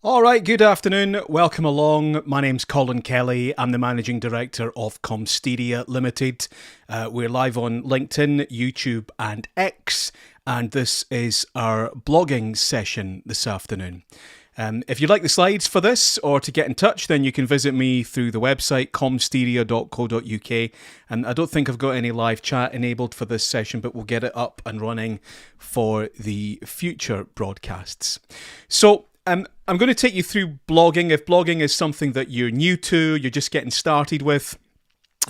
All right, good afternoon. Welcome along. My name's Colin Kelly. I'm the Managing Director of Comsteria Limited. We're live on LinkedIn, YouTube and X, and this is our blogging session this afternoon. If you'd like the slides for this or to get in touch, then you can visit me through the website comsteria.co.uk. And I don't think I've got any live chat enabled for this session, but we'll get it up and running for the future broadcasts. So, I'm going to take you through blogging. If blogging is something that you're new to, you're just getting started with,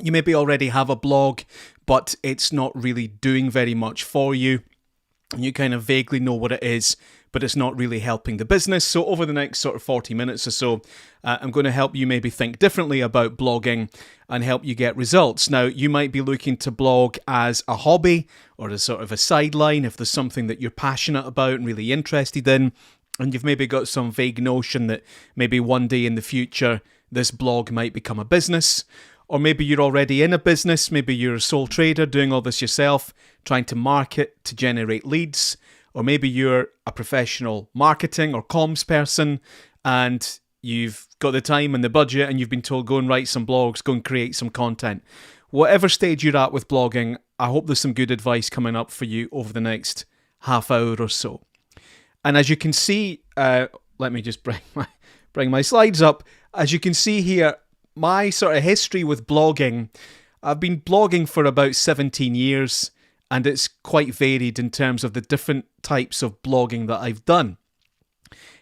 you maybe already have a blog, but it's not really doing very much for you. You kind of vaguely know what it is, but it's not really helping the business. So over the next sort of 40 minutes or so, I'm going to help you maybe think differently about blogging and help you get results. Now, you might be looking to blog as a hobby or as sort of a sideline if there's something that you're passionate about and really interested in. And you've maybe got some vague notion that maybe one day in the future, this blog might become a business. Or maybe you're already in a business, maybe you're a sole trader doing all this yourself, trying to market to generate leads. Or maybe you're a professional marketing or comms person and you've got the time and the budget and you've been told go and write some blogs, go and create some content. Whatever stage you're at with blogging, I hope there's some good advice coming up for you over the next half hour or so. And as you can see, let me just bring my slides up. As you can see here, my sort of history with blogging, I've been blogging for about 17 years, and it's quite varied in terms of the different types of blogging that I've done.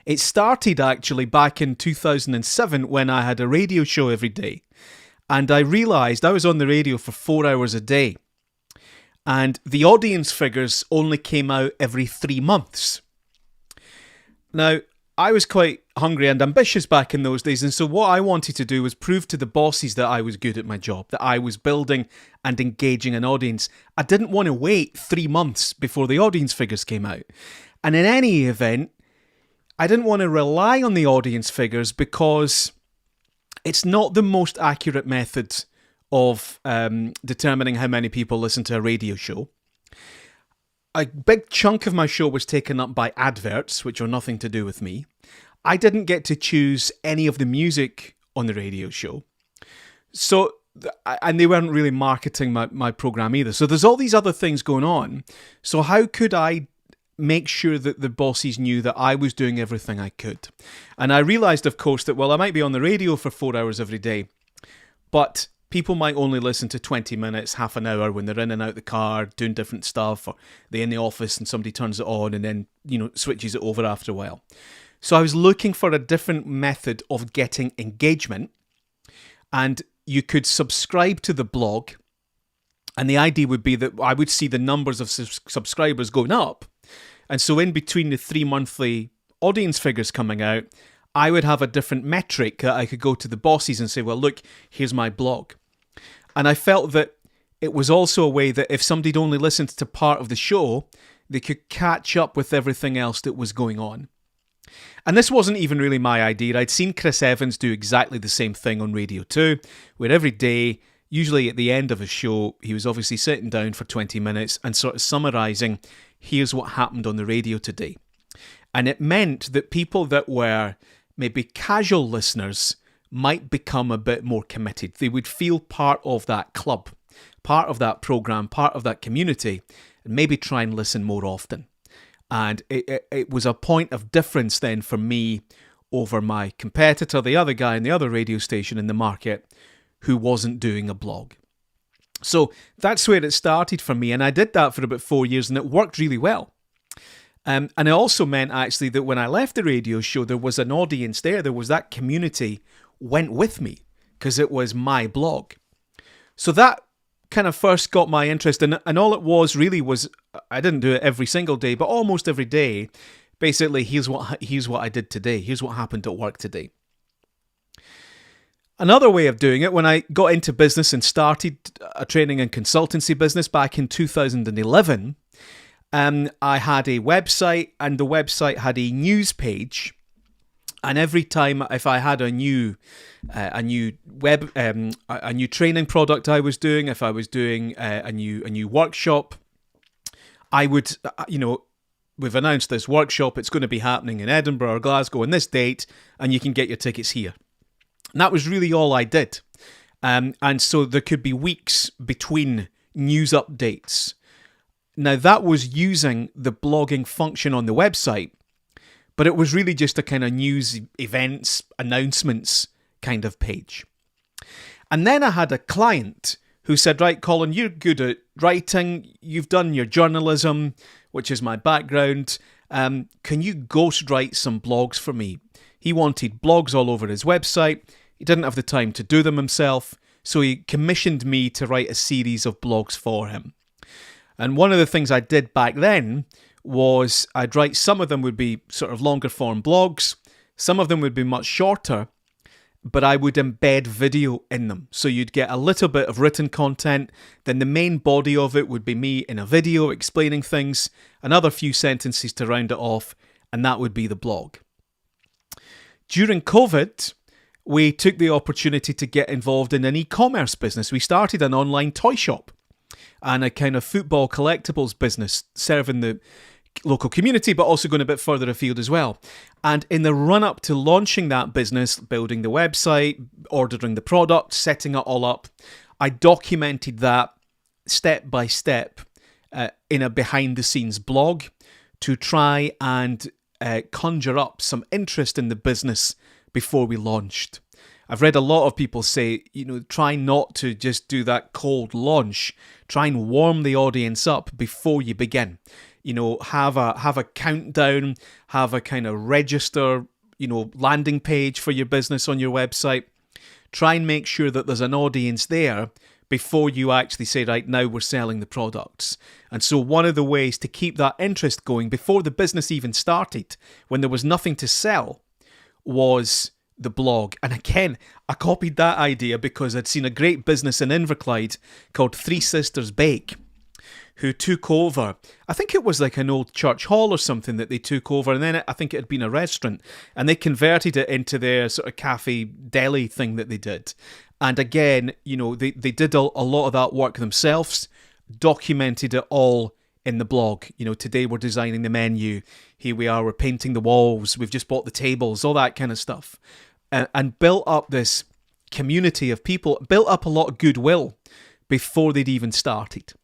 It started actually back in 2007 when I had a radio show every day, and I realised I was on the radio for 4 hours a day, and the audience figures only came out every 3 months. Now, I was quite hungry and ambitious back in those days, and so what I wanted to do was prove to the bosses that I was good at my job, that I was building and engaging an audience. I didn't want to wait 3 months before the audience figures came out. And in any event, I didn't want to rely on the audience figures because it's not the most accurate method of determining how many people listen to a radio show. A big chunk of my show was taken up by adverts, which are nothing to do with me. I didn't get to choose any of the music on the radio show. So, and they weren't really marketing my program either. So there's all these other things going on. So how could I make sure that the bosses knew that I was doing everything I could? And I realised, of course, that, well, I might be on the radio for 4 hours every day, but people might only listen to 20 minutes, half an hour when they're in and out the car, doing different stuff, or they're in the office and somebody turns it on and then, switches it over after a while. So I was looking for a different method of getting engagement, and you could subscribe to the blog, and the idea would be that I would see the numbers of subscribers going up. And so in between the 3 monthly audience figures coming out, I would have a different metric that I could go to the bosses and say, well, look, here's my blog. And I felt that it was also a way that if somebody'd only listened to part of the show, they could catch up with everything else that was going on. And this wasn't even really my idea. I'd seen Chris Evans do exactly the same thing on Radio 2, where every day, usually at the end of a show, he was obviously sitting down for 20 minutes and sort of summarising, here's what happened on the radio today. And it meant that people that were maybe casual listeners might become a bit more committed. They would feel part of that club, part of that program, part of that community, and maybe try and listen more often. And it was a point of difference then for me over my competitor, the other guy in the other radio station in the market who wasn't doing a blog. So that's where it started for me. And I did that for about 4 years and it worked really well. And it also meant actually that when I left the radio show, there was an audience there. There was that community went with me because it was my blog. So that kind of first got my interest. And all it was really was, I didn't do it every single day, but almost every day. Basically, here's what I did today. Here's what happened at work today. Another way of doing it, when I got into business and started a training and consultancy business back in 2011, I had a website, and the website had a news page. And every time, if I had a new training product I was doing, if I was doing a new workshop, I would, we've announced this workshop. It's going to be happening in Edinburgh or Glasgow on this date, and you can get your tickets here. And that was really all I did. And so there could be weeks between news updates. Now, that was using the blogging function on the website, but it was really just a kind of news, events, announcements kind of page. And then I had a client who said, right, Colin, you're good at writing, you've done your journalism, which is my background. Can you ghostwrite some blogs for me? He wanted blogs all over his website. He didn't have the time to do them himself, so he commissioned me to write a series of blogs for him. And one of the things I did back then was I'd write, some of them would be sort of longer form blogs, some of them would be much shorter, but I would embed video in them. So you'd get a little bit of written content, then the main body of it would be me in a video explaining things, another few sentences to round it off, and that would be the blog. During COVID, we took the opportunity to get involved in an e-commerce business. We started an online toy shop and a kind of football collectibles business serving the local community, but also going a bit further afield as well. And in the run-up to launching that business, building the website, ordering the product, setting it all up, I documented that step by step in a behind-the-scenes blog to try and conjure up some interest in the business before we launched. I've read a lot of people say, try not to just do that cold launch. Try and warm the audience up before you begin. Have a countdown, have a kind of register, landing page for your business on your website. Try and make sure that there's an audience there before you actually say, right, now we're selling the products. And so one of the ways to keep that interest going before the business even started, when there was nothing to sell, was the blog. And again, I copied that idea because I'd seen a great business in Inverclyde called Three Sisters Bake, who took over, I think it was like an old church hall or something that they took over, and then I think it had been a restaurant, and they converted it into their sort of cafe deli thing that they did. And again, they did a lot of that work themselves, documented it all in the blog. Today we're designing the menu, here we are, we're painting the walls, we've just bought the tables, all that kind of stuff. And built up this community of people, built up a lot of goodwill before they'd even started.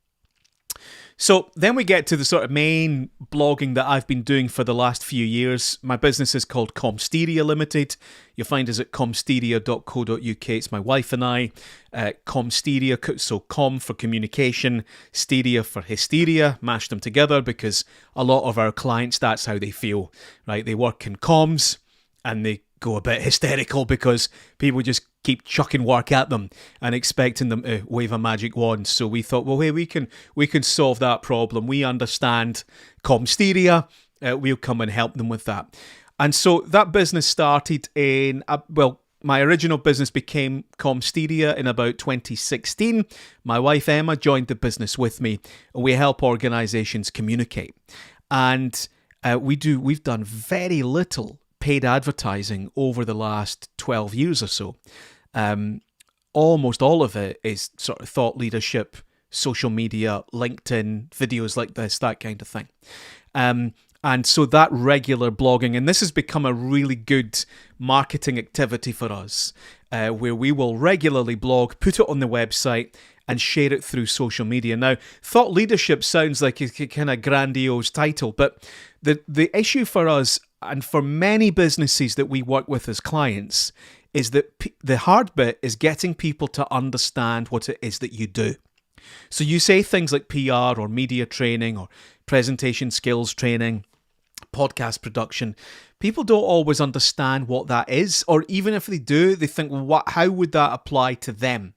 So then we get to the sort of main blogging that I've been doing for the last few years. My business is called Comsteria Limited. You'll find us at comsteria.co.uk. It's my wife and I. Comsteria, so com for communication, steria for hysteria. Mash them together because a lot of our clients, that's how they feel, right? They work in comms and they go a bit hysterical because people just keep chucking work at them and expecting them to wave a magic wand. So we thought, well, hey, we can solve that problem. We understand Comsteria. We'll come and help them with that. And so that business started in, my original business became Comsteria in about 2016. My wife Emma joined the business with me. We help organisations communicate. And we've done very little paid advertising over the last 12 years or so. Almost all of it is sort of thought leadership, social media, LinkedIn, videos like this, that kind of thing. And so that regular blogging, and this has become a really good marketing activity for us, where we will regularly blog, put it on the website, and share it through social media. Now, thought leadership sounds like a kind of grandiose title, but the issue for us, and for many businesses that we work with as clients, is that the hard bit is getting people to understand what it is that you do. So you say things like PR or media training or presentation skills training, podcast production. People don't always understand what that is, or even if they do, they think, well, how would that apply to them?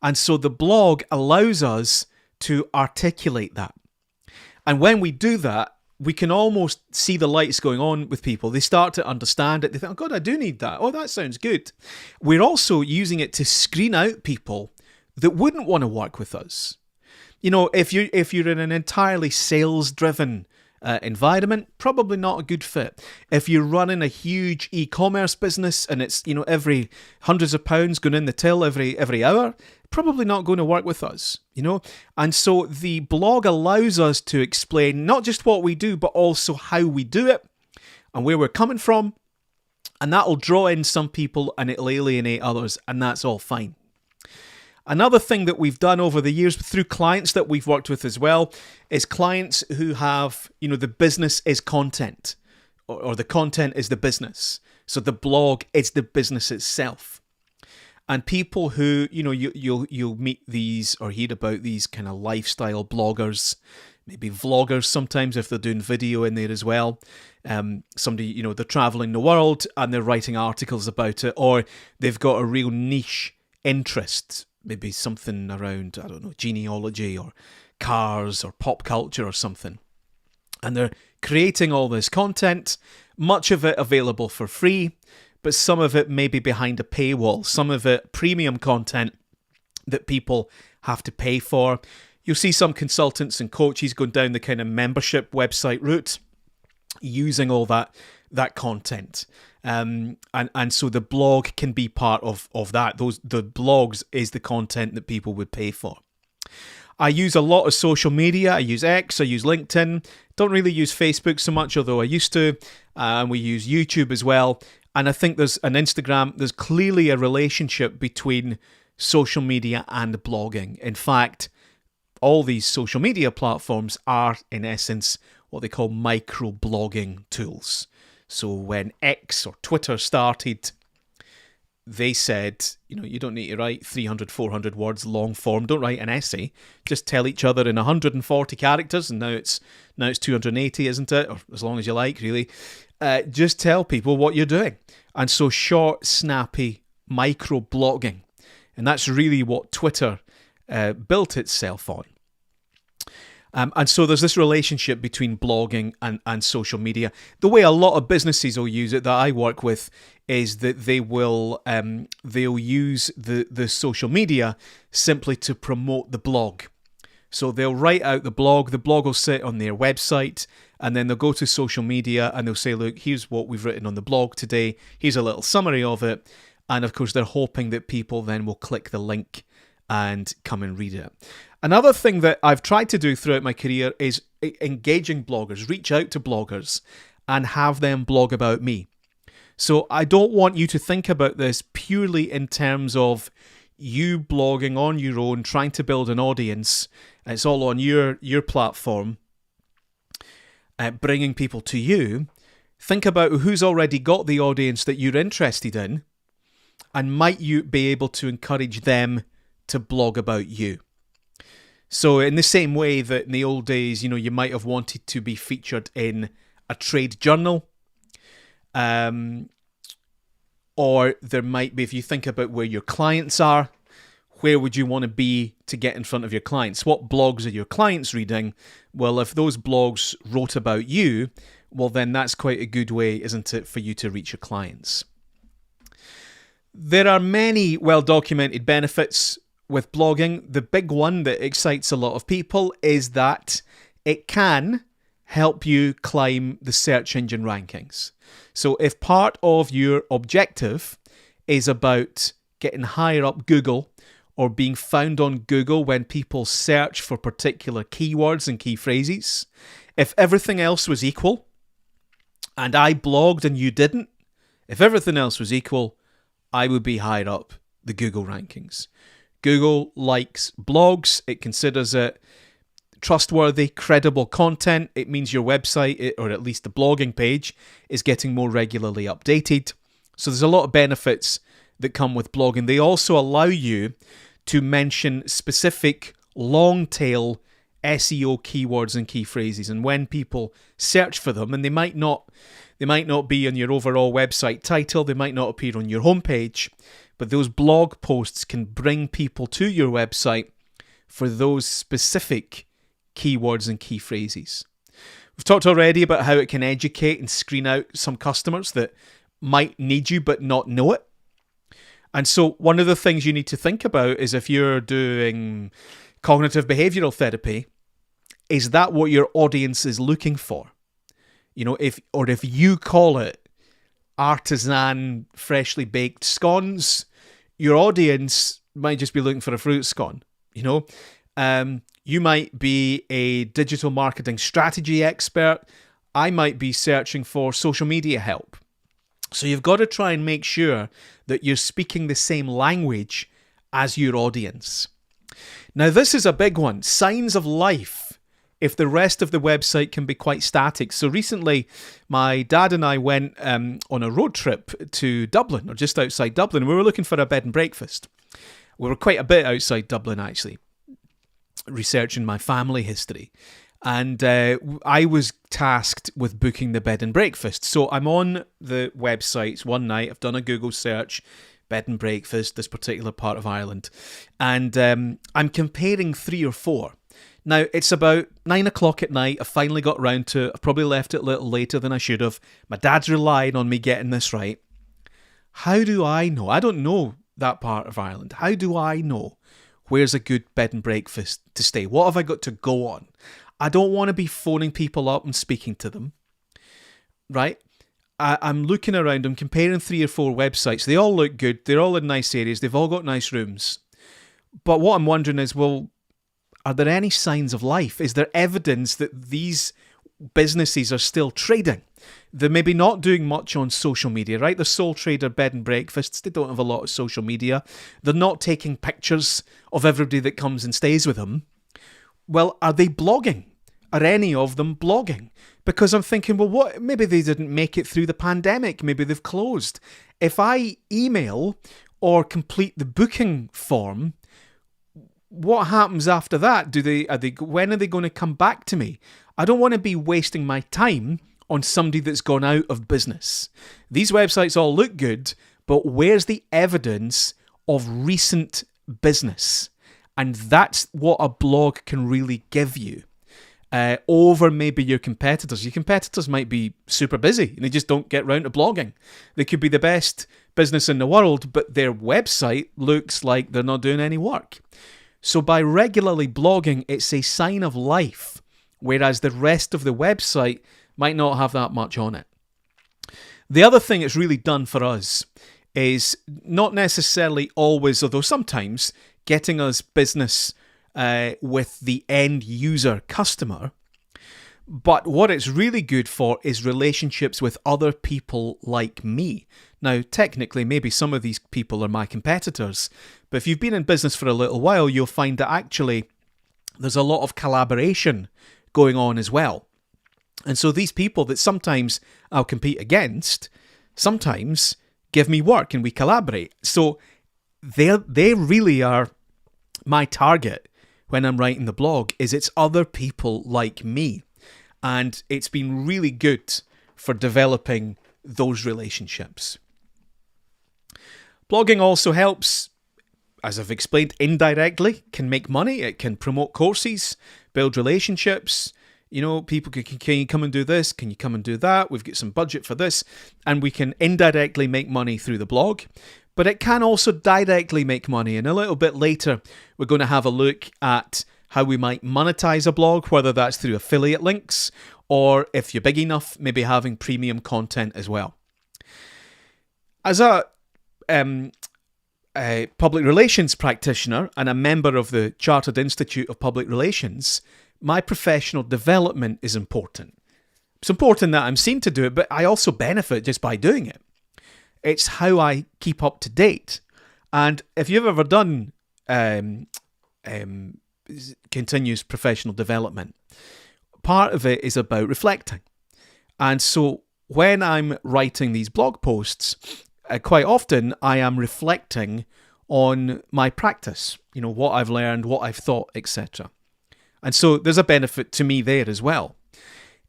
And so the blog allows us to articulate that. And when we do that, we can almost see the lights going on with people. They start to understand it. They think, oh God, I do need that. Oh, that sounds good. We're also using it to screen out people that wouldn't want to work with us. If you're in an entirely sales-driven environment, probably not a good fit. If you're running a huge e-commerce business and it's, every hundreds of pounds going in the till every hour, probably not going to work with us, you know? And so the blog allows us to explain not just what we do, but also how we do it and where we're coming from. And that'll draw in some people and it'll alienate others, and that's all fine. Another thing that we've done over the years through clients that we've worked with as well is clients who have, you know, the business is content or the content is the business. So the blog is the business itself. And people who, you know, you'll meet these or hear about these kind of lifestyle bloggers, maybe vloggers sometimes if they're doing video in there as well. Somebody, you know, they're traveling the world and they're writing articles about it, or they've got a real niche interest, maybe something around, I don't know, genealogy or cars or pop culture or something. And they're creating all this content, much of it available for free, but some of it maybe behind a paywall, some of it premium content that people have to pay for. You'll see some consultants and coaches going down the kind of membership website route, using all that content. And so the blog can be part of that. The blogs is the content that people would pay for. I use a lot of social media. I use X, I use LinkedIn. Don't really use Facebook so much, although I used to. And we use YouTube as well. And I think there's an Instagram. There's clearly a relationship between social media and blogging. In fact, all these social media platforms are, in essence, what they call micro-blogging tools. So when X or Twitter started, they said, you know, you don't need to write 300, 400 words long form. Don't write an essay. Just tell each other in 140 characters. And now it's 280, isn't it? Or as long as you like, really. Just tell people what you're doing. And so short, snappy micro-blogging. And that's really what Twitter built itself on. And so there's this relationship between blogging and social media. The way a lot of businesses will use it that I work with is that they'll use the social media simply to promote the blog. So they'll write out the blog will sit on their website, and then they'll go to social media and they'll say, look, here's what we've written on the blog today, here's a little summary of it, and of course they're hoping that people then will click the link and come and read it. Another thing that I've tried to do throughout my career is engaging bloggers, reach out to bloggers and have them blog about me. So I don't want you to think about this purely in terms of you blogging on your own, trying to build an audience. It's all on your platform, bringing people to you. Think about who's already got the audience that you're interested in, and might you be able to encourage them to blog about you. So in the same way that in the old days, you know, you might have wanted to be featured in a trade journal, or there might be, if you think about where your clients are, where would you want to be to get in front of your clients? What blogs are your clients reading? Well, if those blogs wrote about you, well, then that's quite a good way, isn't it, for you to reach your clients. There are many well-documented benefits with blogging. The big one that excites a lot of people is that it can help you climb the search engine rankings. So if part of your objective is about getting higher up Google or being found on Google when people search for particular keywords and key phrases, if everything else was equal and I blogged and you didn't, if everything else was equal, I would be higher up the Google rankings. Google likes blogs. It considers it trustworthy, credible content. It means your website, or at least the blogging page, is getting more regularly updated. So there's a lot of benefits that come with blogging. They also allow you to mention specific long-tail SEO keywords and key phrases. And when people search for them, and they might not be on your overall website title, they might not appear on your homepage, but those blog posts can bring people to your website for those specific keywords and key phrases. We've talked already about how it can educate and screen out some customers that might need you but not know it. And so one of the things you need to think about is, if you're doing cognitive behavioral therapy, is that what your audience is looking for? You know, if you call it artisan freshly baked scones, your audience might just be looking for a fruit scone, you know. You might be a digital marketing strategy expert. I might be searching for social media help. So you've got to try and make sure that you're speaking the same language as your audience. Now, this is a big one. Signs of life if the rest of the website can be quite static. So recently, my dad and I went on a road trip to Dublin, or just outside Dublin. We were looking for a bed and breakfast. We were quite a bit outside Dublin, actually, researching my family history. And I was tasked with booking the bed and breakfast. So I'm on the websites one night. I've done a Google search, bed and breakfast, this particular part of Ireland. And I'm comparing 3 or 4. Now, it's about 9 o'clock at night. I finally got round to it. I've probably left it a little later than I should have. My dad's relying on me getting this right. How do I know? I don't know that part of Ireland. How do I know where's a good bed and breakfast to stay? What have I got to go on? I don't want to be phoning people up and speaking to them, right? I'm looking around, I'm comparing 3 or 4 websites. They all look good. They're all in nice areas. They've all got nice rooms. But what I'm wondering is, well, are there any signs of life? Is there evidence that these businesses are still trading? They're maybe not doing much on social media, right? The sole trader bed and breakfasts, they don't have a lot of social media. They're not taking pictures of everybody that comes and stays with them. Well, are they blogging? Are any of them blogging? Because I'm thinking, well, what? Maybe they didn't make it through the pandemic. Maybe they've closed. If I email or complete the booking form, what happens after that? When are they going to come back to me? I don't want to be wasting my time on somebody that's gone out of business. These websites all look good, but where's the evidence of recent business? And that's what a blog can really give you over maybe your competitors. Your competitors might be super busy and they just don't get round to blogging. They could be the best business in the world, but their website looks like they're not doing any work. So by regularly blogging, it's a sign of life, whereas the rest of the website might not have that much on it. The other thing it's really done for us is not necessarily always, although sometimes, getting us business with the end user customer. But what it's really good for is relationships with other people like me. Now, technically, maybe some of these people are my competitors, but if you've been in business for a little while, you'll find that actually there's a lot of collaboration going on as well. And so these people that sometimes I'll compete against, sometimes give me work and we collaborate. So they really are my target when I'm writing the blog, is it's other people like me. And it's been really good for developing those relationships. Blogging also helps, as I've explained, indirectly, can make money. It can promote courses, build relationships. You know, people can you come and do this? Can you come and do that? We've got some budget for this. And we can indirectly make money through the blog. But it can also directly make money. And a little bit later, we're going to have a look at how we might monetize a blog, whether that's through affiliate links or, if you're big enough, maybe having premium content as well. As a public relations practitioner and a member of the Chartered Institute of Public Relations, my professional development is important. It's important that I'm seen to do it, but I also benefit just by doing it. It's how I keep up to date. And if you've ever done continuous professional development, part of it is about reflecting. And so when I'm writing these blog posts, quite often I am reflecting on my practice, you know, what I've learned, what I've thought, etc. And so there's a benefit to me there as well.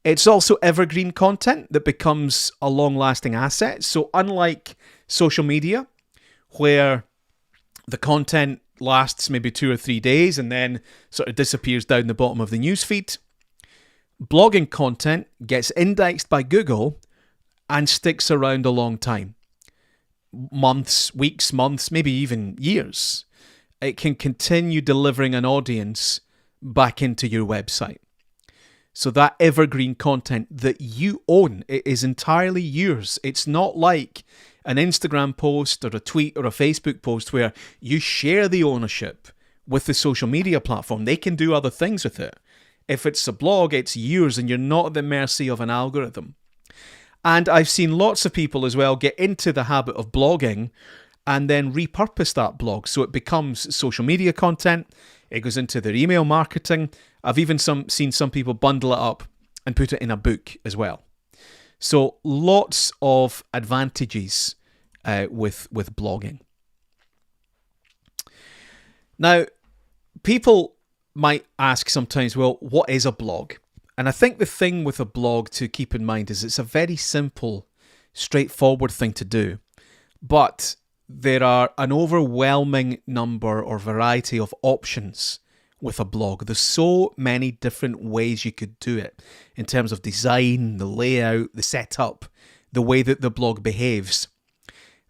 It's also evergreen content that becomes a long-lasting asset. So unlike social media, where the content lasts maybe 2 or 3 days and then sort of disappears down the bottom of the newsfeed, blogging content gets indexed by Google and sticks around a long time. Months, weeks, months, maybe even years. It can continue delivering an audience back into your website. So that evergreen content that you own, it is entirely yours. It's not like an Instagram post or a tweet or a Facebook post where you share the ownership with the social media platform. They can do other things with it. If it's a blog, it's yours and you're not at the mercy of an algorithm. And I've seen lots of people as well get into the habit of blogging and then repurpose that blog so it becomes social media content. It goes into their email marketing. I've even seen some people bundle it up and put it in a book as well. So lots of advantages with blogging. Now, people might ask sometimes, well, what is a blog? And I think the thing with a blog to keep in mind is it's a very simple, straightforward thing to do. But there are an overwhelming number or variety of options with a blog. There's so many different ways you could do it in terms of design, the layout, the setup, the way that the blog behaves.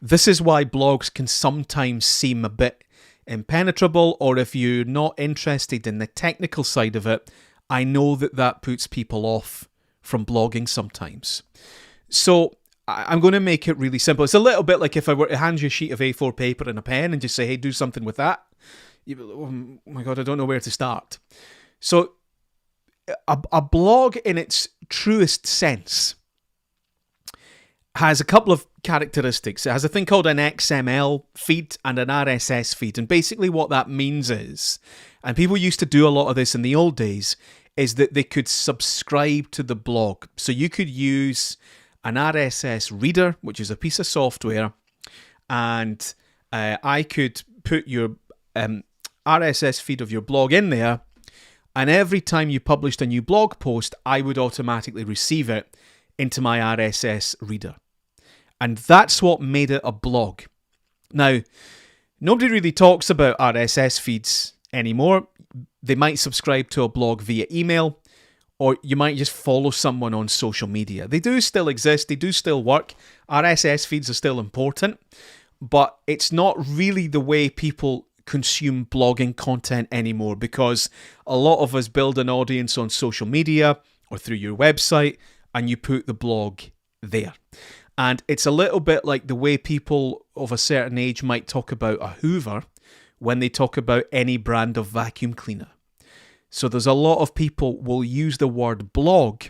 This is why blogs can sometimes seem a bit impenetrable, or if you're not interested in the technical side of it, I know that puts people off from blogging sometimes. So I'm going to make it really simple. It's a little bit like if I were to hand you a sheet of A4 paper and a pen and just say, hey, do something with that. Oh my God, I don't know where to start. So a blog in its truest sense has a couple of characteristics. It has a thing called an XML feed and an RSS feed. And basically what that means is, and people used to do a lot of this in the old days, is that they could subscribe to the blog. So you could use an RSS reader, which is a piece of software, and I could put your RSS feed of your blog in there, and every time you published a new blog post, I would automatically receive it into my RSS reader. And that's what made it a blog. Now, nobody really talks about RSS feeds anymore. They might subscribe to a blog via email, or you might just follow someone on social media. They do still exist, they do still work. RSS feeds are still important, but it's not really the way people consume blogging content anymore, because a lot of us build an audience on social media or through your website, and you put the blog there. And it's a little bit like the way people of a certain age might talk about a Hoover when they talk about any brand of vacuum cleaner. So there's a lot of people will use the word blog,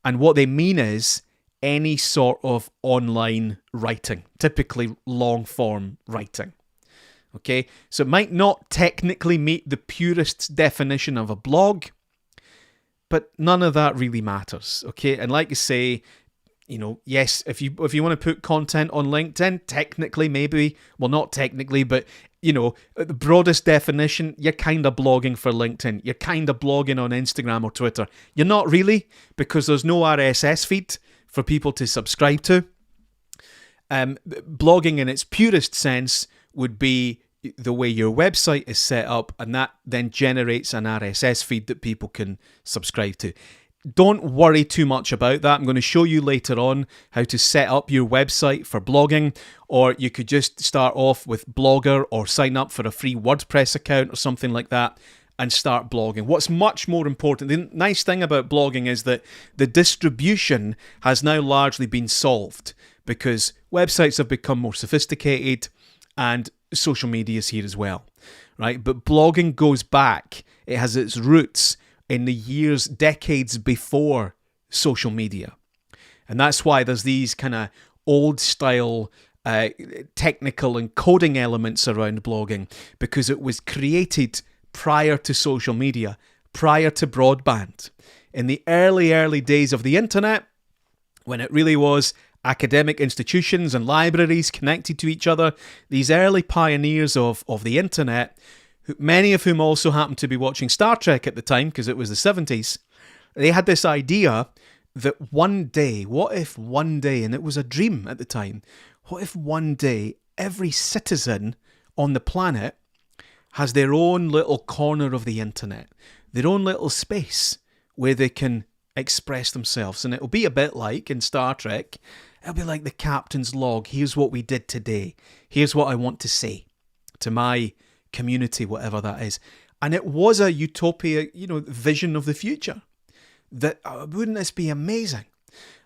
and what they mean is any sort of online writing, typically long form writing. Okay, so it might not technically meet the purist's definition of a blog, but none of that really matters. Okay, and like I say, you know, yes, if you want to put content on LinkedIn, technically maybe, well, not technically, but you know, the broadest definition, you're kind of blogging for LinkedIn. You're kind of blogging on Instagram or Twitter. You're not really, because there's no RSS feed for people to subscribe to. Blogging in its purest sense would be the way your website is set up, and that then generates an RSS feed that people can subscribe to. Don't worry too much about that. I'm going to show you later on how to set up your website for blogging, or you could just start off with Blogger or sign up for a free WordPress account or something like that and start blogging. What's much more important, the nice thing about blogging is that the distribution has now largely been solved because websites have become more sophisticated and social media is here as well, right? But blogging goes back. It has its roots in the years, decades before social media. And that's why there's these kind of old style technical and coding elements around blogging, because it was created prior to social media, prior to broadband. In the early days of the internet, when it really was academic institutions and libraries connected to each other, these early pioneers of the internet, many of whom also happened to be watching Star Trek at the time because it was the 70s, they had this idea that one day, what if one day, and it was a dream at the time, what if one day every citizen on the planet has their own little corner of the internet, their own little space where they can express themselves. And it'll be a bit like in Star Trek, it'll be like the captain's log. Here's what we did today. Here's what I want to say to my community, whatever that is. And it was a utopia, vision of the future. Wouldn't this be amazing?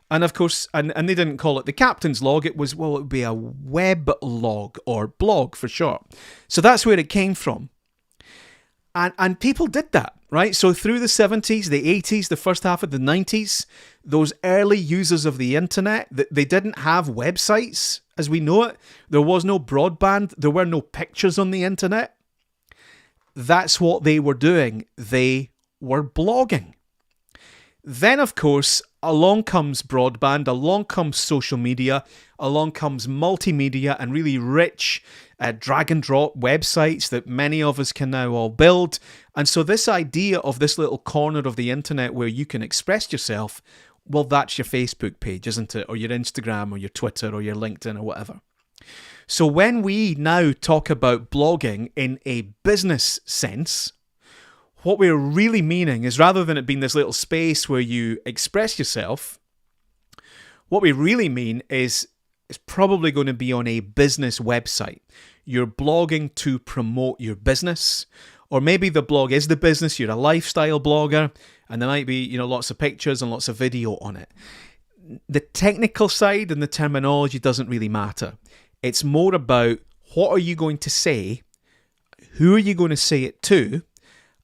And of course, and they didn't call it the captain's log. It would be a web log or blog for short. So that's where it came from. And people did that, right? So through the 70s, the 80s, the first half of the 90s, those early users of the internet, they didn't have websites as we know it. There was no broadband. There were no pictures on the internet. That's what they were doing. They were blogging. Then, of course, along comes broadband, along comes social media, along comes multimedia and really rich drag and drop websites that many of us can now all build. And so this idea of this little corner of the internet where you can express yourself, well, that's your Facebook page, isn't it? Or your Instagram or your Twitter or your LinkedIn or whatever. So when we now talk about blogging in a business sense, what we're really meaning is, rather than it being this little space where you express yourself, what we really mean is it's probably going to be on a business website. You're blogging to promote your business, or maybe the blog is the business. You're a lifestyle blogger, and there might be, lots of pictures and lots of video on it. The technical side and the terminology doesn't really matter. It's more about what are you going to say, who are you going to say it to,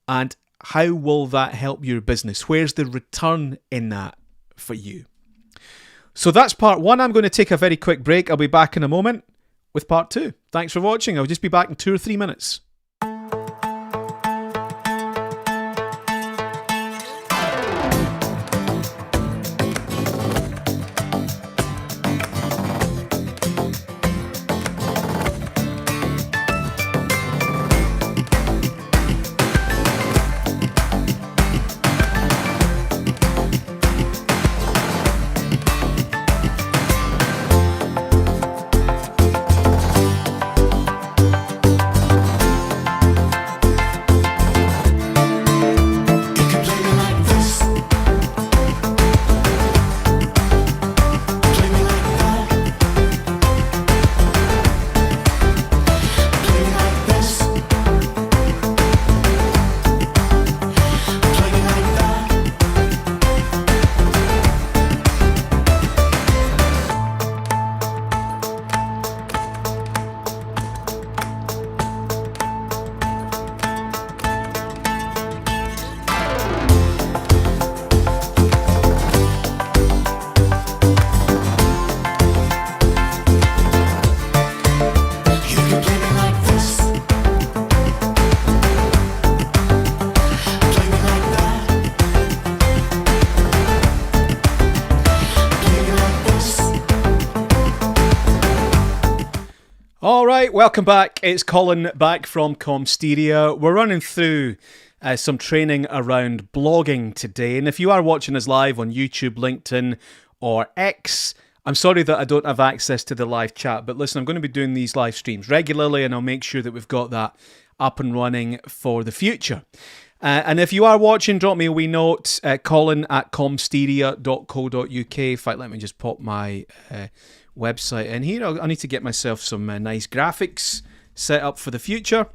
and how will that help your business? Where's the return in that for you? So that's part one. I'm going to take a very quick break. I'll be back in a moment with part two. Thanks for watching. I'll just be back in 2 or 3 minutes. All right, welcome back. It's Colin back from Comsteria. We're running through some training around blogging today. And if you are watching us live on YouTube, LinkedIn, or X, I'm sorry that I don't have access to the live chat. But listen, I'm going to be doing these live streams regularly, and I'll make sure that we've got that up and running for the future. And if you are watching, drop me a wee note, colin@comsteria.co.uk. In fact, let me just pop my website in here. I need to get myself some nice graphics set up for the future.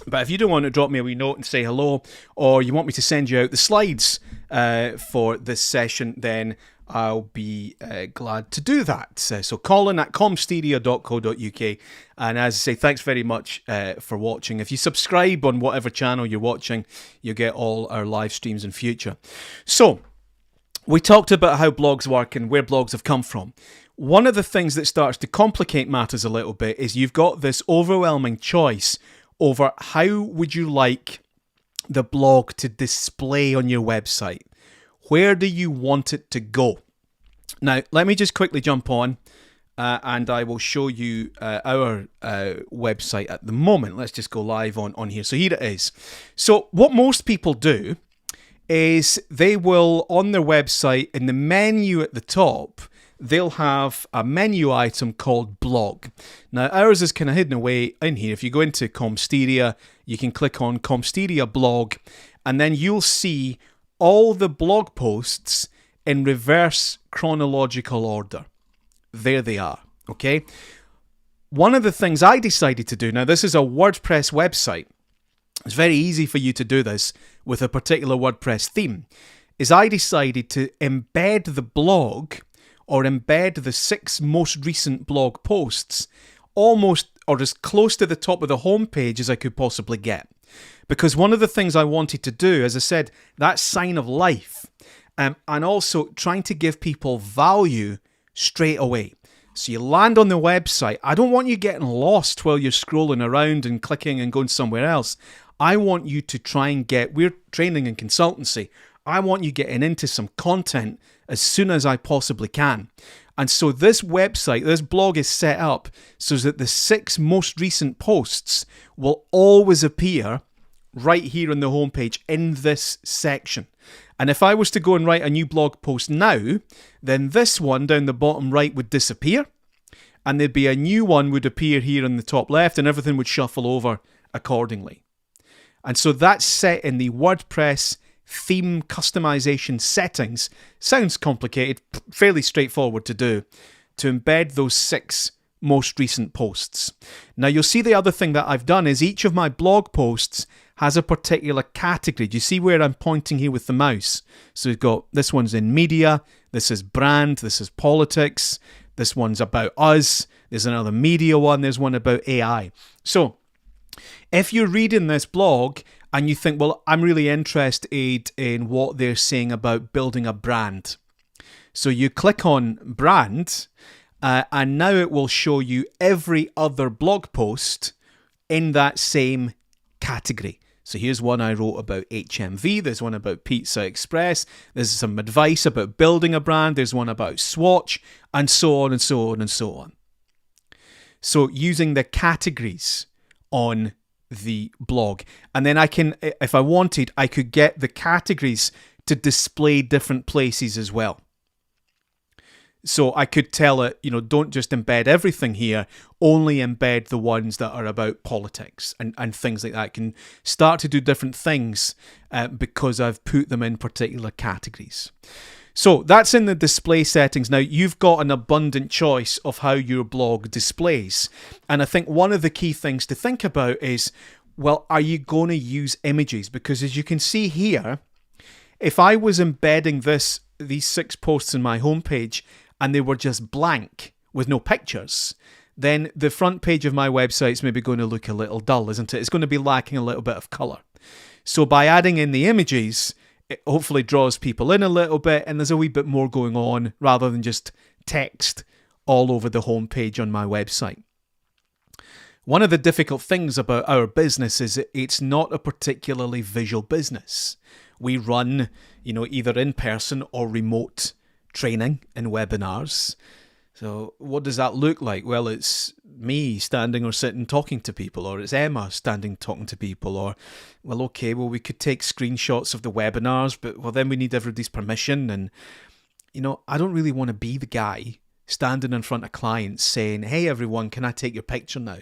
But if you don't want to drop me a wee note and say hello, or you want me to send you out the slides for this session, then I'll be glad to do that. So colin@comsteria.co.uk. And as I say, thanks very much for watching. If you subscribe on whatever channel you're watching, you get all our live streams in future. So we talked about how blogs work and where blogs have come from. One of the things that starts to complicate matters a little bit is you've got this overwhelming choice over how would you like the blog to display on your website. Where do you want it to go? Now, let me just quickly jump on and I will show you our website at the moment. Let's just go live on here. So here it is. So what most people do is they will, on their website, in the menu at the top, they'll have a menu item called blog. Now, ours is kind of hidden away in here. If you go into Comsteria, you can click on Comsteria blog, and then you'll see all the blog posts in reverse chronological order. There they are, okay? One of the things I decided to do, now this is a WordPress website. It's very easy for you to do this with a particular WordPress theme, is I decided to embed the blog or embed the 6 most recent blog posts almost or as close to the top of the homepage as I could possibly get. Because one of the things I wanted to do, as I said, that sign of life, and also trying to give people value straight away. So you land on the website. I don't want you getting lost while you're scrolling around and clicking and going somewhere else. I want you to try and we're training and consultancy. I want you getting into some content as soon as I possibly can. And so this website, this blog is set up so that the 6 most recent posts will always appear right here on the homepage in this section. And if I was to go and write a new blog post now, then this one down the bottom right would disappear, and there'd be a new one would appear here on the top left, and everything would shuffle over accordingly. And so that's set in the WordPress theme customization settings. Sounds complicated, fairly straightforward to do, to embed those 6 most recent posts. Now you'll see the other thing that I've done is each of my blog posts has a particular category. Do you see where I'm pointing here with the mouse? So we've got, this one's in media, this is brand, this is politics, this one's about us, there's another media one, there's one about AI. So if you're reading this blog and you think, well, I'm really interested in what they're saying about building a brand. So you click on brand, and now it will show you every other blog post in that same category. So here's one I wrote about HMV, there's one about Pizza Express, there's some advice about building a brand, there's one about Swatch, and so on and so on and so on. So using the categories on the blog. And then I can, if I wanted, I could get the categories to display different places as well. So I could tell it, don't just embed everything here, only embed the ones that are about politics and things like that. I can start to do different things because I've put them in particular categories. So that's in the display settings. Now you've got an abundant choice of how your blog displays. And I think one of the key things to think about is, well, are you going to use images? Because as you can see here, if I was embedding these 6 posts in my homepage, and they were just blank with no pictures, then the front page of my website is maybe going to look a little dull, isn't it? It's going to be lacking a little bit of colour. So by adding in the images, it hopefully draws people in a little bit, and there's a wee bit more going on rather than just text all over the homepage on my website. One of the difficult things about our business is it's not a particularly visual business. We run, either in person or remote training and webinars. So what does that look like? Well, it's me standing or sitting talking to people, or it's Emma standing talking to people, or, we could take screenshots of the webinars, but then we need everybody's permission. And, I don't really want to be the guy standing in front of clients saying, hey, everyone, can I take your picture now?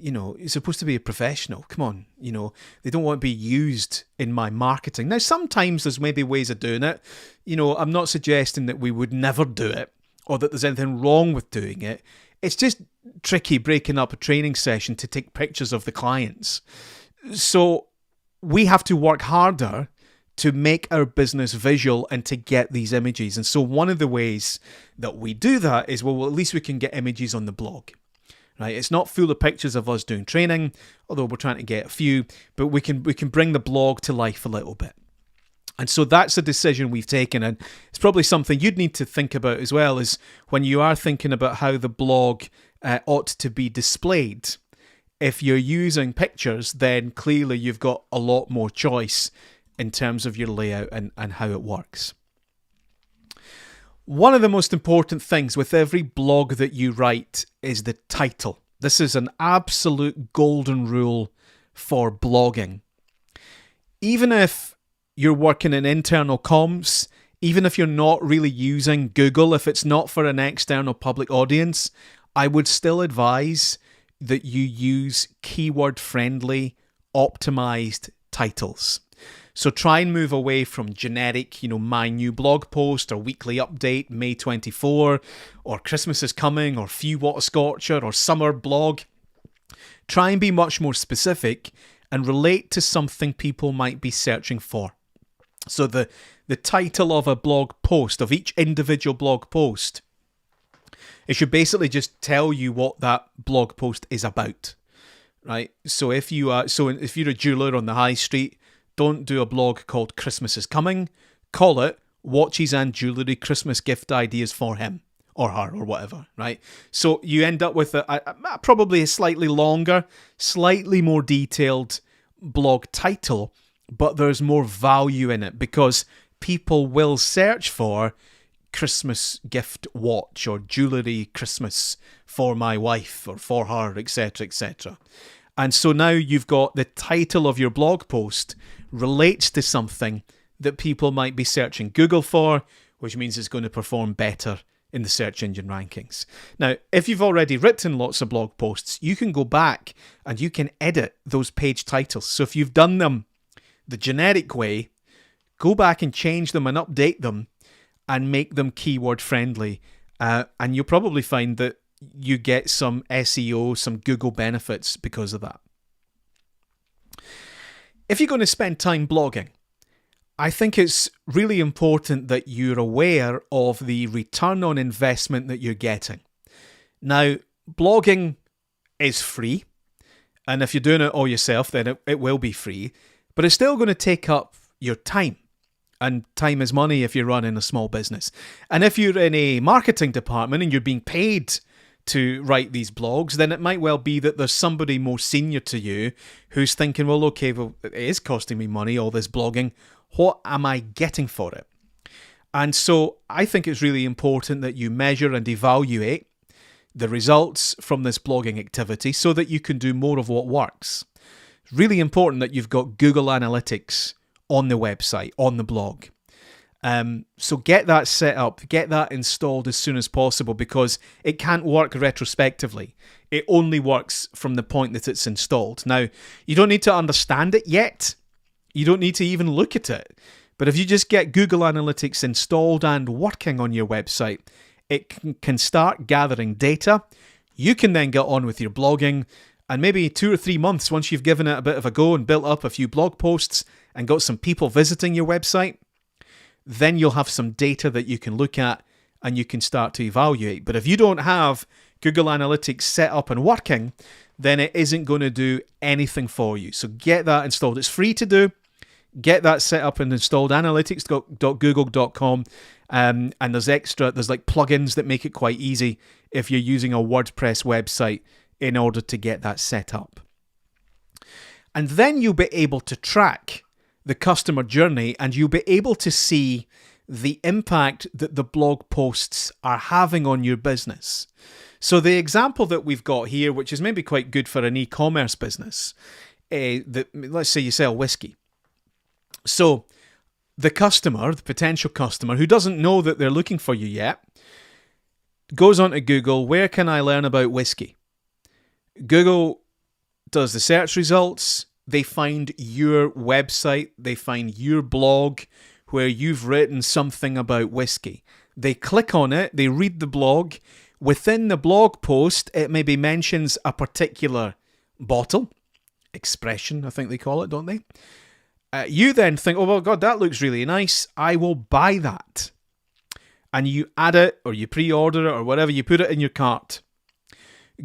You're supposed to be a professional. Come on, they don't want to be used in my marketing. Now, sometimes there's maybe ways of doing it. I'm not suggesting that we would never do it or that there's anything wrong with doing it. It's just tricky breaking up a training session to take pictures of the clients. So we have to work harder to make our business visual and to get these images. And so one of the ways that we do that is, at least we can get images on the blog. Right, it's not full of pictures of us doing training, although we're trying to get a few, but we can bring the blog to life a little bit. And so that's a decision we've taken, and it's probably something you'd need to think about as well, is when you are thinking about how the blog ought to be displayed. If you're using pictures, then clearly you've got a lot more choice in terms of your layout and how it works. One of the most important things with every blog that you write is the title. This is an absolute golden rule for blogging. Even if you're working in internal comms, even if you're not really using Google, if it's not for an external public audience, I would still advise that you use keyword-friendly, optimized titles. So try and move away from generic, my new blog post or weekly update, May 24, or Christmas is coming, or few water scorcher, or summer blog. Try and be much more specific and relate to something people might be searching for. So the title of a blog post, of each individual blog post, it should basically just tell you what that blog post is about, right? So if you're a jeweler on the high street, don't do a blog called Christmas is Coming. Call it Watches and Jewellery Christmas Gift Ideas for Him or Her or whatever, right? So you end up with probably a slightly longer, slightly more detailed blog title, but there's more value in it because people will search for Christmas gift watch or jewellery Christmas for my wife or for her, etc., etc. And so now you've got the title of your blog post relates to something that people might be searching Google for, which means it's going to perform better in the search engine rankings. Now, if you've already written lots of blog posts, you can go back and you can edit those page titles. So if you've done them the generic way, go back and change them and update them and make them keyword friendly. And you'll probably find that you get some SEO, some Google benefits because of that. If you're going to spend time blogging, I think it's really important that you're aware of the return on investment that you're getting. Now, blogging is free, and if you're doing it all yourself, then it will be free, but it's still going to take up your time, and time is money if you're running a small business. And if you're in a marketing department and you're being paid to write these blogs, then it might well be that there's somebody more senior to you who's thinking, well, okay, well, it is costing me money, all this blogging. What am I getting for it? And so I think it's really important that you measure and evaluate the results from this blogging activity so that you can do more of what works. It's really important that you've got Google Analytics on the website, on the blog. So get that set up, get that installed as soon as possible because it can't work retrospectively. It only works from the point that it's installed. Now, you don't need to understand it yet. You don't need to even look at it. But if you just get Google Analytics installed and working on your website, it can start gathering data. You can then get on with your blogging, and maybe 2 or 3 months once you've given it a bit of a go and built up a few blog posts and got some people visiting your website, then you'll have some data that you can look at and you can start to evaluate. But if you don't have Google Analytics set up and working, then it isn't going to do anything for you. So get that installed. It's free to do. Get that set up and installed, analytics.google.com. And there's like plugins that make it quite easy if you're using a WordPress website in order to get that set up. And then you'll be able to track the customer journey and you'll be able to see the impact that the blog posts are having on your business. So the example that we've got here, which is maybe quite good for an e-commerce business, let's say you sell whiskey. So the potential customer who doesn't know that they're looking for you yet, goes onto Google, where can I learn about whiskey? Google does the search results, they find your website, they find your blog where you've written something about whiskey. They click on it, they read the blog. Within the blog post, it maybe mentions a particular bottle, expression, I think they call it, don't they? You then think, oh, well, God, that looks really nice. I will buy that. And you add it or you pre-order it or whatever, you put it in your cart.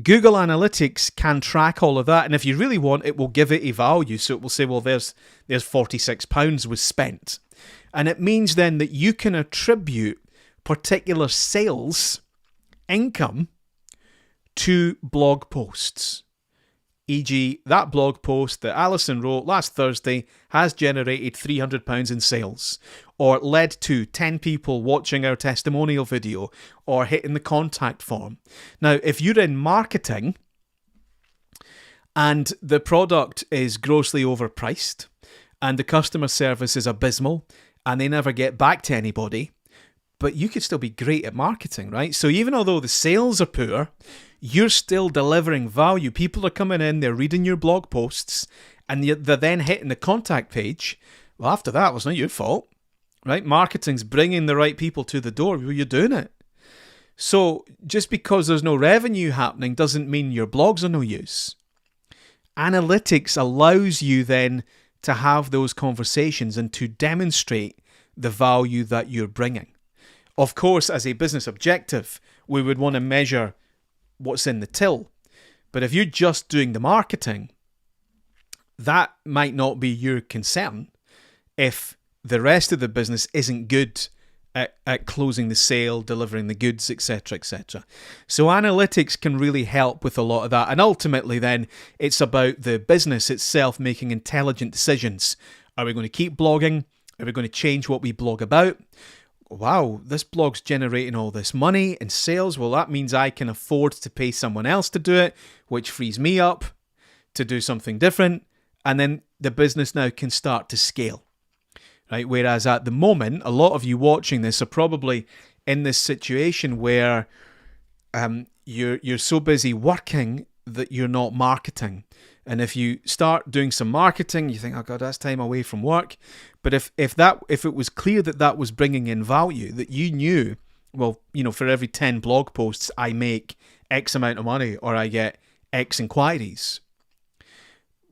Google Analytics can track all of that. And if you really want, it will give it a value. So it will say, well, there's £46 was spent. And it means then that you can attribute particular sales income to blog posts. E.g., that blog post that Alison wrote last Thursday has generated £300 in sales, or led to 10 people watching our testimonial video, or hitting the contact form. Now, if you're in marketing and the product is grossly overpriced and the customer service is abysmal and they never get back to anybody, but you could still be great at marketing, right? So even although the sales are poor, you're still delivering value. People are coming in, they're reading your blog posts, and they're then hitting the contact page. Well, after that, well, it's not your fault, right? Marketing's bringing the right people to the door. Well, you're doing it. So just because there's no revenue happening doesn't mean your blogs are no use. Analytics allows you then to have those conversations and to demonstrate the value that you're bringing. Of course, as a business objective, we would want to measure what's in the till. But if you're just doing the marketing, that might not be your concern if the rest of the business isn't good at closing the sale, delivering the goods, etc., etc. So analytics can really help with a lot of that. And ultimately then, it's about the business itself making intelligent decisions. Are we going to keep blogging? Are we going to change what we blog about? Wow, this blog's generating all this money in sales. Well, that means I can afford to pay someone else to do it, which frees me up to do something different. And then the business now can start to scale. Right? Whereas at the moment, a lot of you watching this are probably in this situation where you're so busy working that you're not marketing. And if you start doing some marketing, you think, oh God, that's time away from work. But if it was clear that was bringing in value, that you knew, well, for every 10 blog posts, I make X amount of money or I get X inquiries.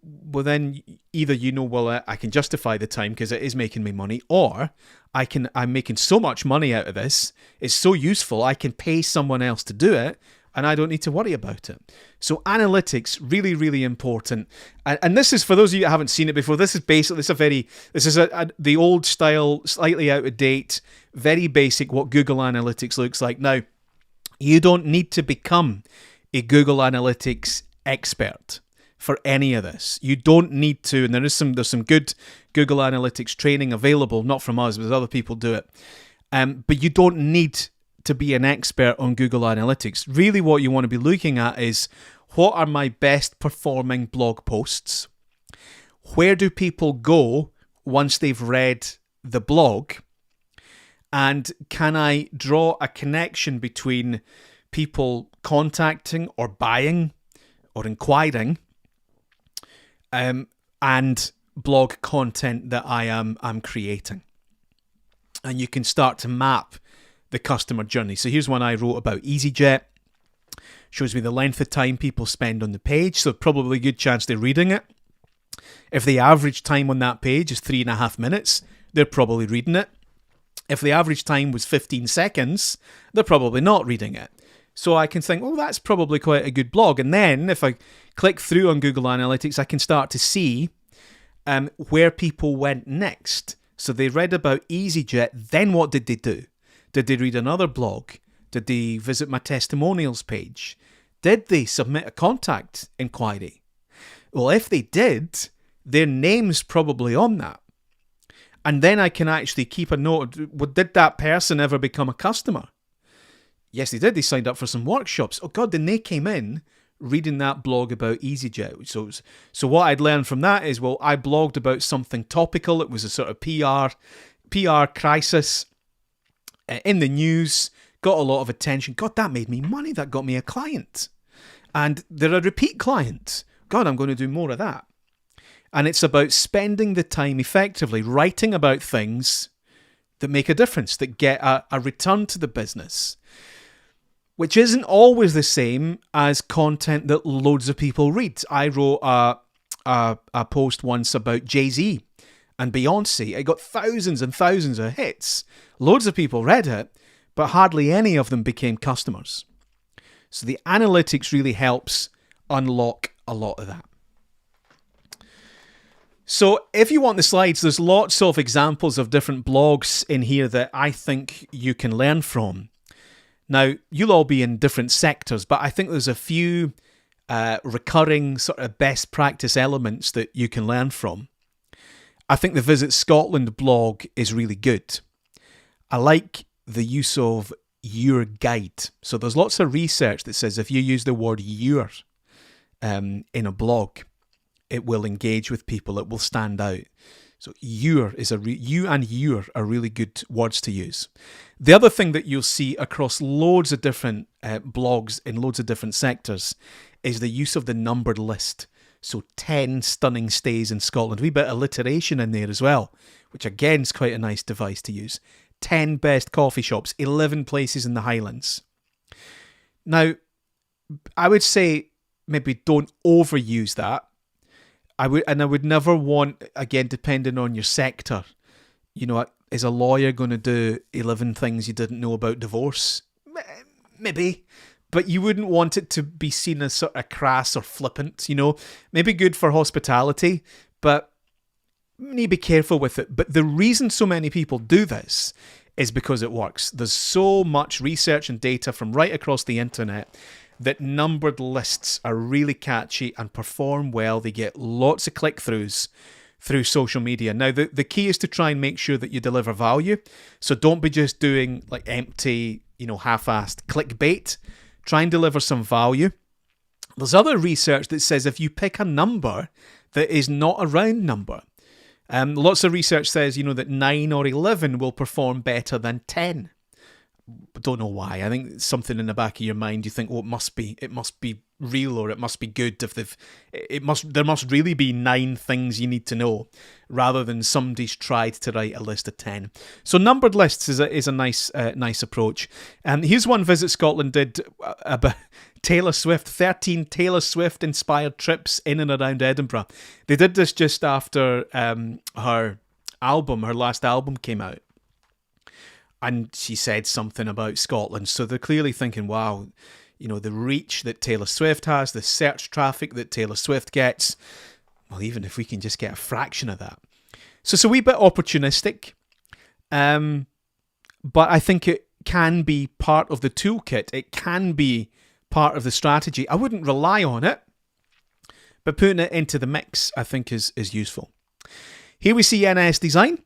Well, then either I can justify the time because it is making me money, or I'm making so much money out of this, it's so useful, I can pay someone else to do it, and I don't need to worry about it. So analytics, really, really important. And this is, for those of you that haven't seen it before, this is the old style, slightly out of date, very basic what Google Analytics looks like. Now, you don't need to become a Google Analytics expert for any of this. You don't need to, and there's some good Google Analytics training available, not from us, but other people do it. But you don't need to be an expert on Google Analytics. Really what you want to be looking at is, what are my best performing blog posts? Where do people go once they've read the blog? And can I draw a connection between people contacting or buying or inquiring and blog content that I'm creating? And you can start to map the customer journey. So here's one I wrote about EasyJet. Shows me the length of time people spend on the page, so probably a good chance they're reading it. If the average time on that page is 3.5 minutes, they're probably reading it. If the average time was 15 seconds, they're probably not reading it. So I can think, well, that's probably quite a good blog. And then if I click through on Google Analytics, I can start to see where people went next. So they read about EasyJet, then what did they do? Did they read another blog? Did they visit my testimonials page? Did they submit a contact inquiry? Well, if they did, their name's probably on that. And then I can actually keep a note of, well, did that person ever become a customer? Yes, they did. They signed up for some workshops. Oh God, then they came in reading that blog about EasyJet. So what I'd learned from that is, well, I blogged about something topical. It was a sort of PR crisis in the news, got a lot of attention. God, that made me money. That got me a client. And they're a repeat client. God, I'm going to do more of that. And it's about spending the time effectively writing about things that make a difference, that get a return to the business, which isn't always the same as content that loads of people read. I wrote a post once about Jay-Z and Beyonce. It got thousands and thousands of hits. Loads of people read it, but hardly any of them became customers. So the analytics really helps unlock a lot of that. So if you want the slides, there's lots of examples of different blogs in here that I think you can learn from. Now, you'll all be in different sectors, but I think there's a few recurring sort of best practice elements that you can learn from. I think the Visit Scotland blog is really good. I like the use of your guide. So there's lots of research that says if you use the word your in a blog, it will engage with people. It will stand out. So you and your are really good words to use. The other thing that you'll see across loads of different blogs in loads of different sectors is the use of the numbered list. So 10 stunning stays in Scotland. A wee bit of alliteration in there as well, which again is quite a nice device to use. 10 best coffee shops, 11 places in the Highlands. Now, I would say maybe don't overuse that. I would never want, again, depending on your sector, is a lawyer going to do 11 things you didn't know about divorce? Maybe. But you wouldn't want it to be seen as sort of crass or flippant, Maybe good for hospitality, but you need to be careful with it. But the reason so many people do this is because it works. There's so much research and data from right across the internet that numbered lists are really catchy and perform well. They get lots of click-throughs through social media. Now, the key is to try and make sure that you deliver value. So don't be just doing like empty, half-assed clickbait. Try and deliver some value. There's other research that says if you pick a number that is not a round number, lots of research says, that 9 or 11 will perform better than 10. Don't know why. I think it's something in the back of your mind. You think, it must be real, or it must be good. There must really be 9 things you need to know, rather than somebody's tried to write a list of 10. So numbered lists is a nice approach. Here's one Visit Scotland did about Taylor Swift. 13 Taylor Swift inspired trips in and around Edinburgh. They did this just after her last album came out. And she said something about Scotland. So they're clearly thinking, wow, the reach that Taylor Swift has, the search traffic that Taylor Swift gets, well, even if we can just get a fraction of that. So it's a wee bit opportunistic. But I think it can be part of the toolkit. It can be part of the strategy. I wouldn't rely on it, but putting it into the mix, I think, is useful. Here we see NS Design.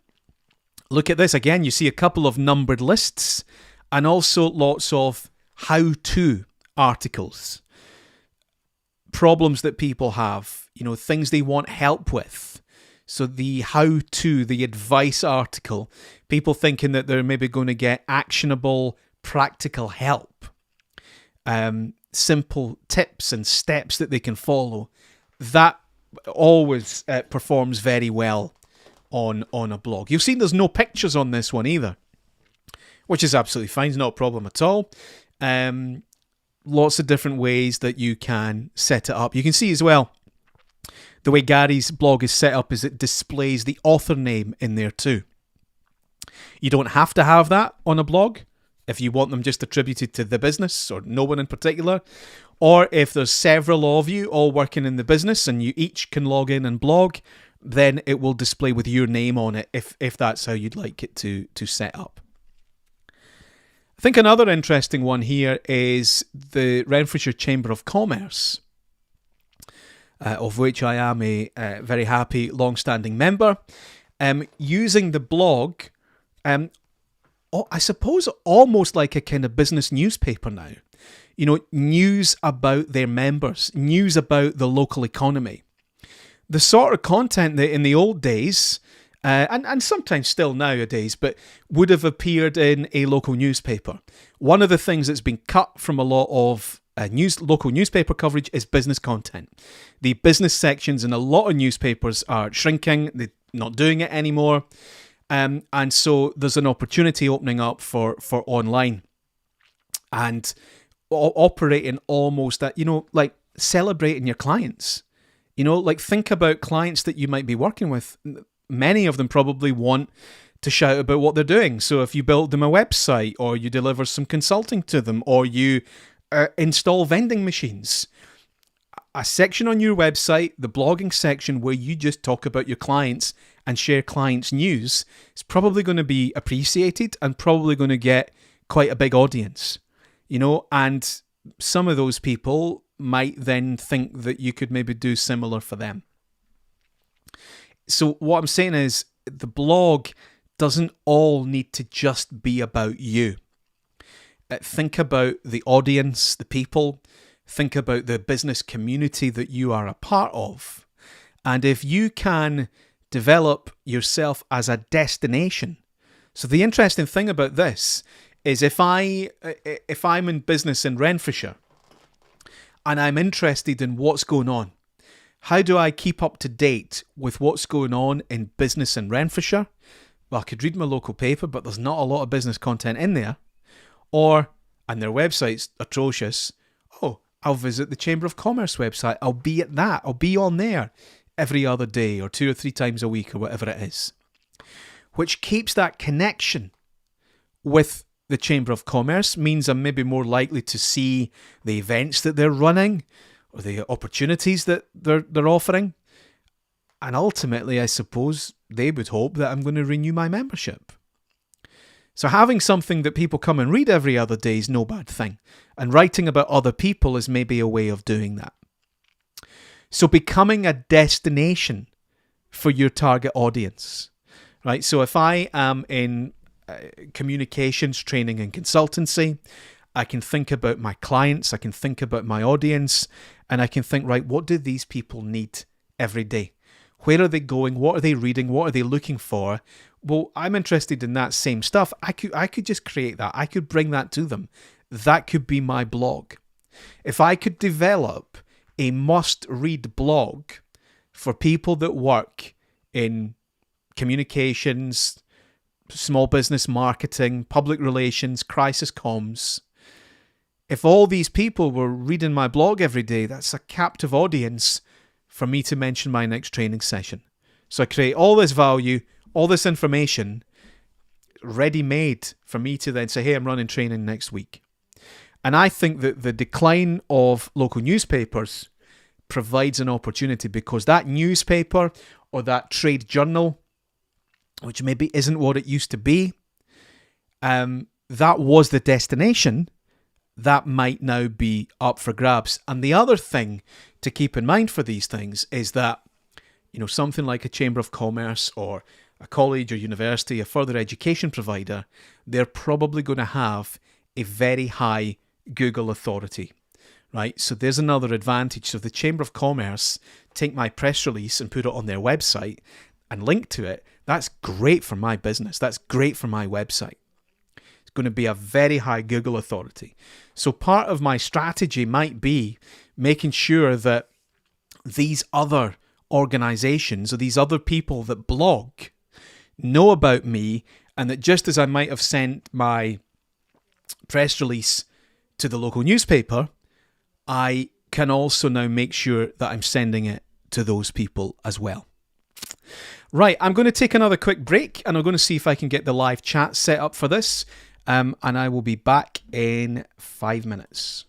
Look at this again. You see a couple of numbered lists and also lots of how-to articles. Problems that people have, things they want help with. So the how-to, the advice article, people thinking that they're maybe going to get actionable, practical help. Simple tips and steps that they can follow. That always performs very well on a blog. You've seen there's no pictures on this one either, which is absolutely fine. It's not a problem at all. Lots of different ways that you can set it up. You can see as well, the way Gary's blog is set up is it displays the author name in there too. You don't have to have that on a blog if you want them just attributed to the business or no one in particular. Or if there's several of you all working in the business and you each can log in and blog, then it will display with your name on it if that's how you'd like it to set up. I think another interesting one here is the Renfrewshire Chamber of Commerce, of which I am a very happy long-standing member, using the blog, I suppose almost like a kind of business newspaper now. News about their members, news about the local economy. The sort of content that in the old days, and sometimes still nowadays, but would have appeared in a local newspaper. One of the things that's been cut from a lot of local newspaper coverage is business content. The business sections in a lot of newspapers are shrinking. They're not doing it anymore. And so there's an opportunity opening up for online and operating almost at, like celebrating your clients. Think about clients that you might be working with. Many of them probably want to shout about what they're doing. So if you build them a website, or you deliver some consulting to them, or you install vending machines, a section on your website, the blogging section where you just talk about your clients and share clients' news, is probably going to be appreciated and probably going to get quite a big audience. And some of those people might then think that you could maybe do similar for them. So what I'm saying is the blog doesn't all need to just be about you. Think about the audience, the people. Think about the business community that you are a part of. And if you can develop yourself as a destination. So the interesting thing about this is if I'm in business in Renfrewshire, and I'm interested in what's going on. How do I keep up to date with what's going on in business in Renfrewshire? Well, I could read my local paper, but there's not a lot of business content in there. And their website's atrocious. Oh, I'll visit the Chamber of Commerce website. I'll be at that. I'll be on there. every other day or 2 or 3 times a week or whatever it is, which keeps that connection with the Chamber of Commerce, means I'm maybe more likely to see the events that they're running or the opportunities that they're offering. And ultimately, I suppose they would hope that I'm going to renew my membership. So having something that people come and read every other day is no bad thing. And writing about other people is maybe a way of doing that. So becoming a destination for your target audience, right? So if I am in communications training and consultancy, I can think about my clients, I can think about my audience, and I can think, right, what do these people need every day? Where are they going? What are they reading? What are they looking for? Well, I'm interested in that same stuff. I could just create that. I could bring that to them. That could be my blog. If I could develop a must-read blog for people that work in communications, small business marketing, public relations, crisis comms, if all these people were reading my blog every day, that's a captive audience for me to mention my next training session. So I create all this value, all this information, ready-made for me to then say, hey, I'm running training next week. And I think that the decline of local newspapers provides an opportunity, because that newspaper or that trade journal, which maybe isn't what it used to be, that was the destination, that might now be up for grabs. And the other thing to keep in mind for these things is that, you know, something like a Chamber of Commerce or a college or university, a further education provider, they're probably going to have a very high Google authority, right? So there's another advantage. So if the Chamber of Commerce take my press release and put it on their website and link to it, that's great for my business. That's great for my website. It's going to be a very high Google authority. So part of my strategy might be making sure that these other organizations or these other people that blog know about me, and that just as I might have sent my press release to the local newspaper, I can also now make sure that I'm sending it to those people as well. Right, I'm going to take another quick break, and I'm going to see if I can get the live chat set up for this, and I will be back in 5 minutes.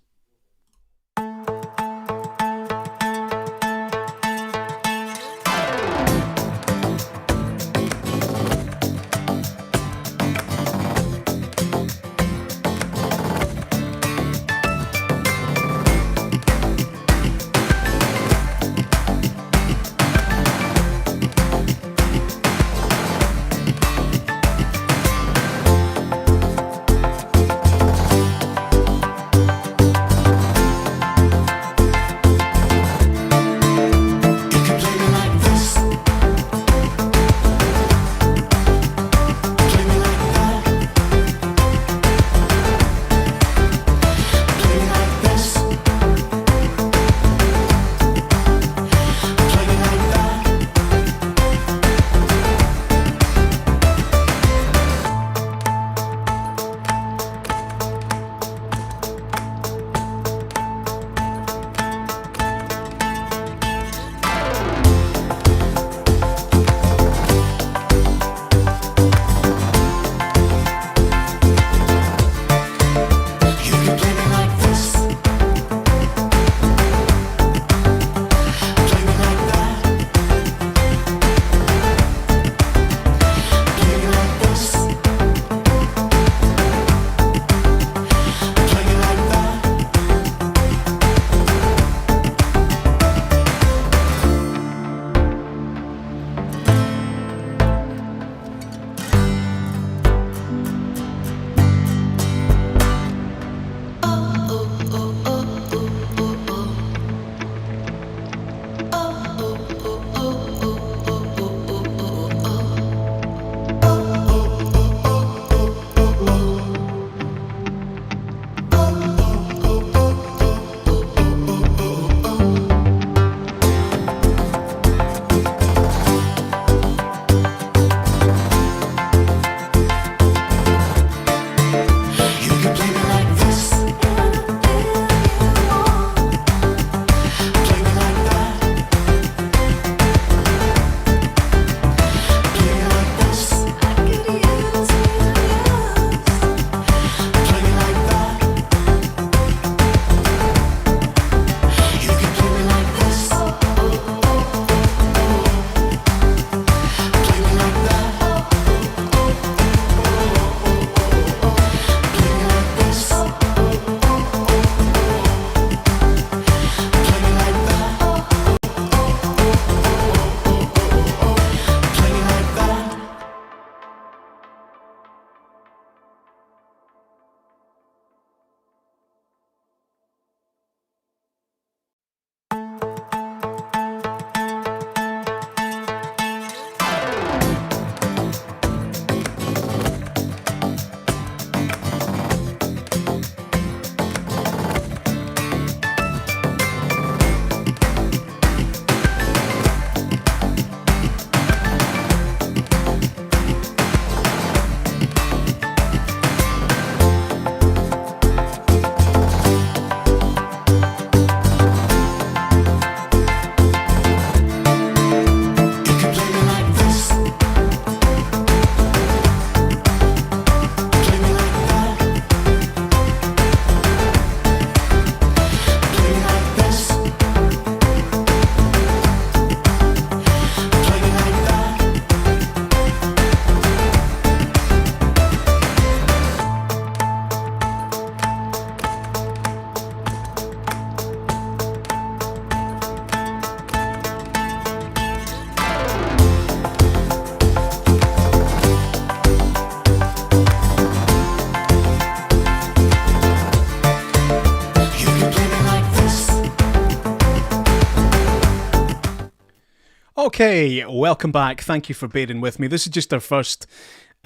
Okay, welcome back. Thank you for bearing with me. This is just our first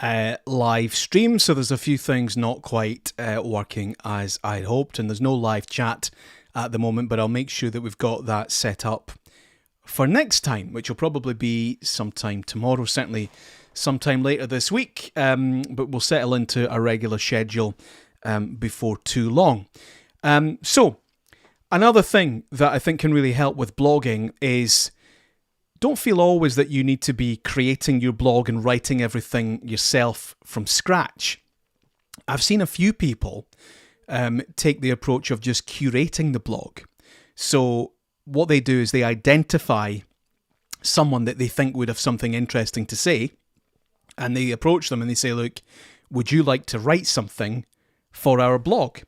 live stream, so there's a few things not quite working as I'd hoped, and there's no live chat at the moment, but I'll make sure that we've got that set up for next time, which will probably be sometime tomorrow, certainly sometime later this week, but we'll settle into a regular schedule before too long. So, another thing that I think can really help with blogging is don't feel always that you need to be creating your blog and writing everything yourself from scratch. I've seen a few people take the approach of just curating the blog. So what they do is they identify someone that they think would have something interesting to say, and they approach them and they say, look, would you like to write something for our blog?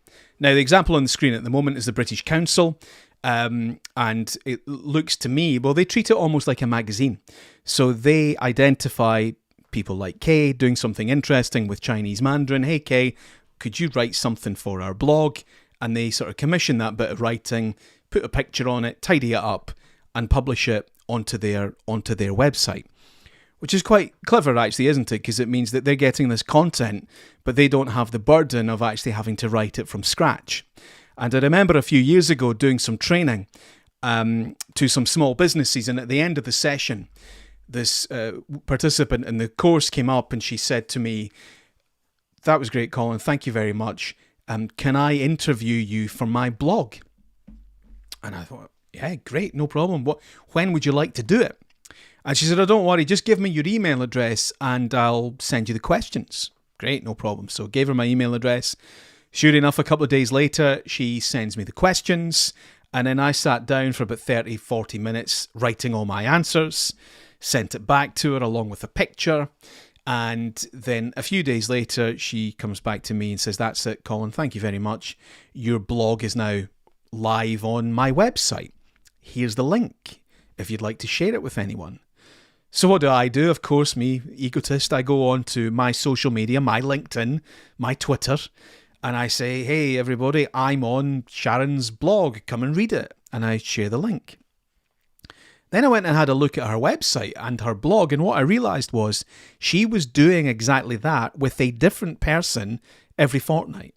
Now, the example on the screen at the moment is the British Council. And it looks to me, well, they treat it almost like a magazine. So they identify people like Kay doing something interesting with Chinese Mandarin. Hey, Kay, could you write something for our blog? And they sort of commission that bit of writing, put a picture on it, tidy it up, and publish it onto their website. Which is quite clever, actually, isn't it? Because it means that they're getting this content, but they don't have the burden of actually having to write it from scratch. And I remember a few years ago doing some training to some small businesses, and at the end of the session, this participant in the course came up and she said to me, "That was great, Colin, thank you very much. Can I interview you for my blog?" And I thought, yeah, great, no problem. When would you like to do it? And she said, "Oh, don't worry, just give me your email address and I'll send you the questions." Great, no problem. So I gave her my email address. Sure enough, a couple of days later, she sends me the questions, and then I sat down for about 30, 40 minutes writing all my answers, sent it back to her along with a picture, and then a few days later, she comes back to me and says, "That's it, Colin, thank you very much. Your blog is now live on my website. Here's the link if you'd like to share it with anyone." So what do? Of course, me, egotist, I go on to my social media, my LinkedIn, my Twitter, and I say, "Hey, everybody, I'm on Sharon's blog. Come and read it." And I share the link. Then I went and had a look at her website and her blog, and what I realised was she was doing exactly that with a different person every fortnight.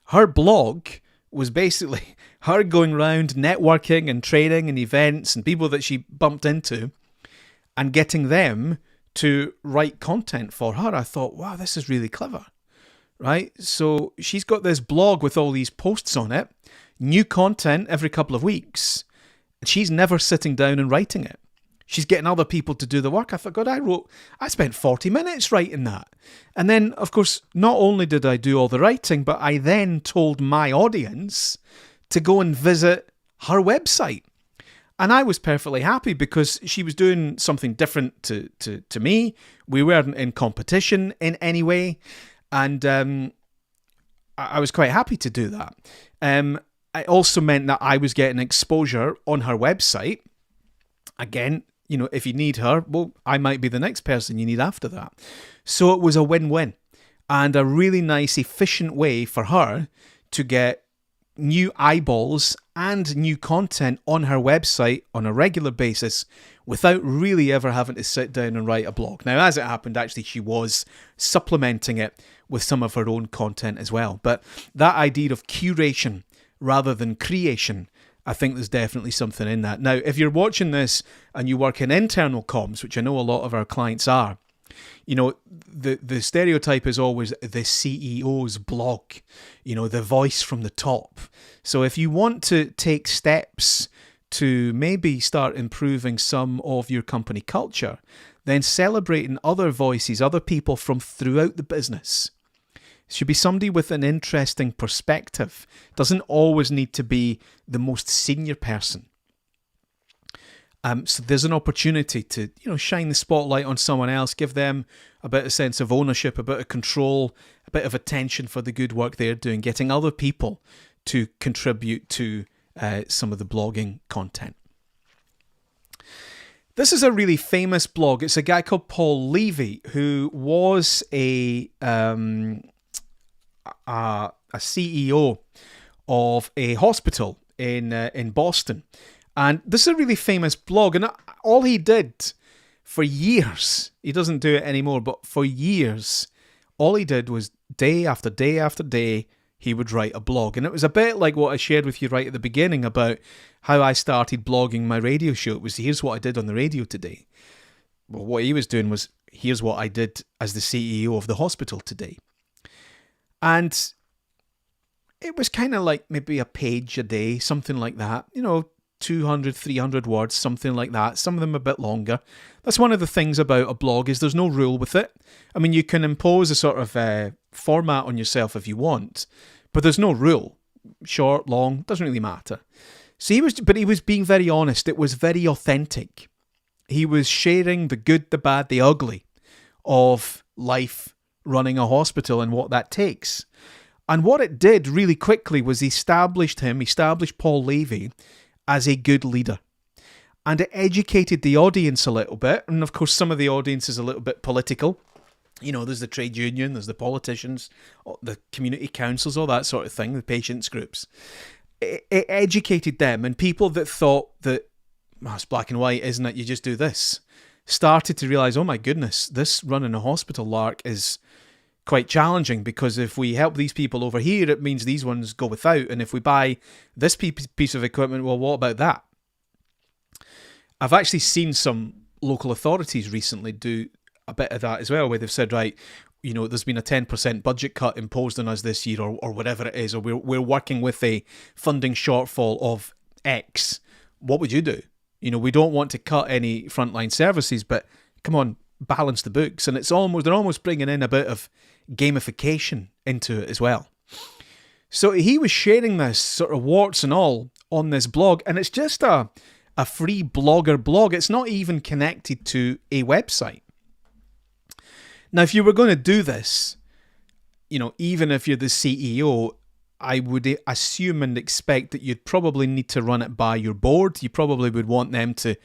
Her blog was basically her going around networking and training and events and people that she bumped into and getting them to write content for her. I thought, wow, this is really clever. Right, so she's got this blog with all these posts on it, new content every couple of weeks, and she's never sitting down and writing it. She's getting other people to do the work. I thought, God, I spent 40 minutes writing that. And then, of course, not only did I do all the writing, but I then told my audience to go and visit her website. And I was perfectly happy because she was doing something different to me. We weren't in competition in any way. And I was quite happy to do that. It also meant that I was getting exposure on her website. Again, you know, if you need her, well, I might be the next person you need after that. So it was a win-win and a really nice, efficient way for her to get new eyeballs and new content on her website on a regular basis without really ever having to sit down and write a blog. Now, as it happened, actually, she was supplementing it with some of her own content as well. But that idea of curation rather than creation, I think there's definitely something in that. Now, if you're watching this and you work in internal comms, which I know a lot of our clients are, you know, the stereotype is always the CEO's blog, you know, the voice from the top. So if you want to take steps to maybe start improving some of your company culture, then celebrating other voices, other people from throughout the business. It should be somebody with an interesting perspective. Doesn't always need to be the most senior person. So there's an opportunity to, you know, shine the spotlight on someone else, give them a bit of sense of ownership, a bit of control, a bit of attention for the good work they're doing, getting other people to contribute to some of the blogging content. This is a really famous blog. It's a guy called Paul Levy, who was a CEO of a hospital in Boston. And this is a really famous blog, and all he did for years, he doesn't do it anymore, but for years, all he did was day after day after day, he would write a blog. And it was a bit like what I shared with you right at the beginning about how I started blogging my radio show. It was, here's what I did on the radio today. Well, what he was doing was, here's what I did as the CEO of the hospital today. And it was kind of like maybe a page a day, something like that. 200, 300 words, something like that. Some of them a bit longer. That's one of the things about a blog is there's no rule with it. I mean, you can impose a sort of format on yourself if you want, but there's no rule. Short, long, doesn't really matter. So he was being very honest. It was very authentic. He was sharing the good, the bad, the ugly of life running a hospital and what that takes. And what it did really quickly was established Paul Levy as a good leader. And it educated the audience a little bit. And of course, some of the audience is a little bit political. There's the trade union, there's the politicians, the community councils, all that sort of thing, the patients groups. It educated them, and people that thought that, it's black and white, isn't it? You just do this. Started to realise, oh my goodness, this running a hospital lark is quite challenging, because if we help these people over here, it means these ones go without. And if we buy this piece of equipment, well, what about that? I've actually seen some local authorities recently do a bit of that as well, where they've said, right, there's been a 10% budget cut imposed on us this year, or whatever it is, or we're working with a funding shortfall of X. What would you do? We don't want to cut any frontline services, but come on, balance the books. And they're almost bringing in a bit of gamification into it as well. So he was sharing this sort of warts and all on this blog, and it's just a free blogger blog. It's not even connected to a website. Now, if you were going to do this, even if you're the CEO, I would assume and expect that you'd probably need to run it by your board. You probably would want them to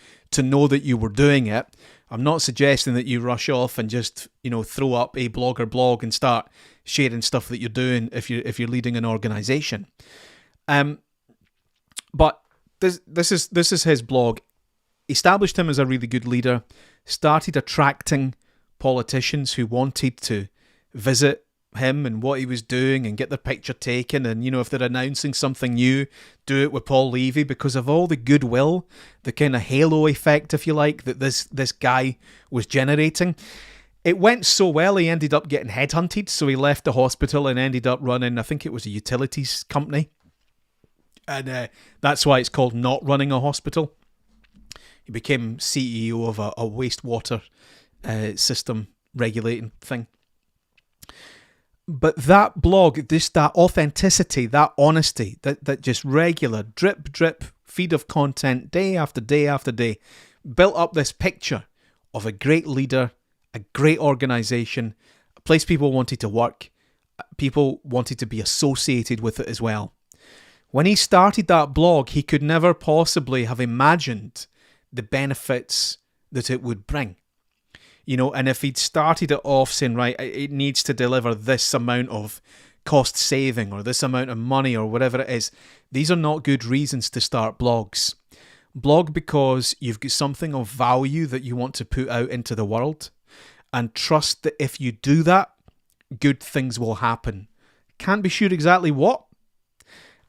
know that you were doing it. I'm not suggesting that you rush off and just, throw up a blogger blog and start sharing stuff that you're doing if you're leading an organization. But this is his blog. Established him as a really good leader. Started attracting politicians who wanted to visit him and what he was doing and get their picture taken, and if they're announcing something new, do it with Paul Levy, because of all the goodwill, the kind of halo effect, if you like, that this guy was generating. It went so well, he ended up getting headhunted, so he left the hospital and ended up running, I think it was a utilities company, and that's why it's called Not Running a Hospital. He became CEO of a wastewater system regulating thing. But that blog, just that authenticity, that honesty, that just regular drip feed of content day after day after day, built up this picture of a great leader, a great organization, a place people wanted to work, people wanted to be associated with it as well. When he started that blog, he could never possibly have imagined the benefits that it would bring. And if he'd started it off saying, right, it needs to deliver this amount of cost saving or this amount of money or whatever it is, these are not good reasons to start blogs. Blog because you've got something of value that you want to put out into the world, and trust that if you do that, good things will happen. Can't be sure exactly what,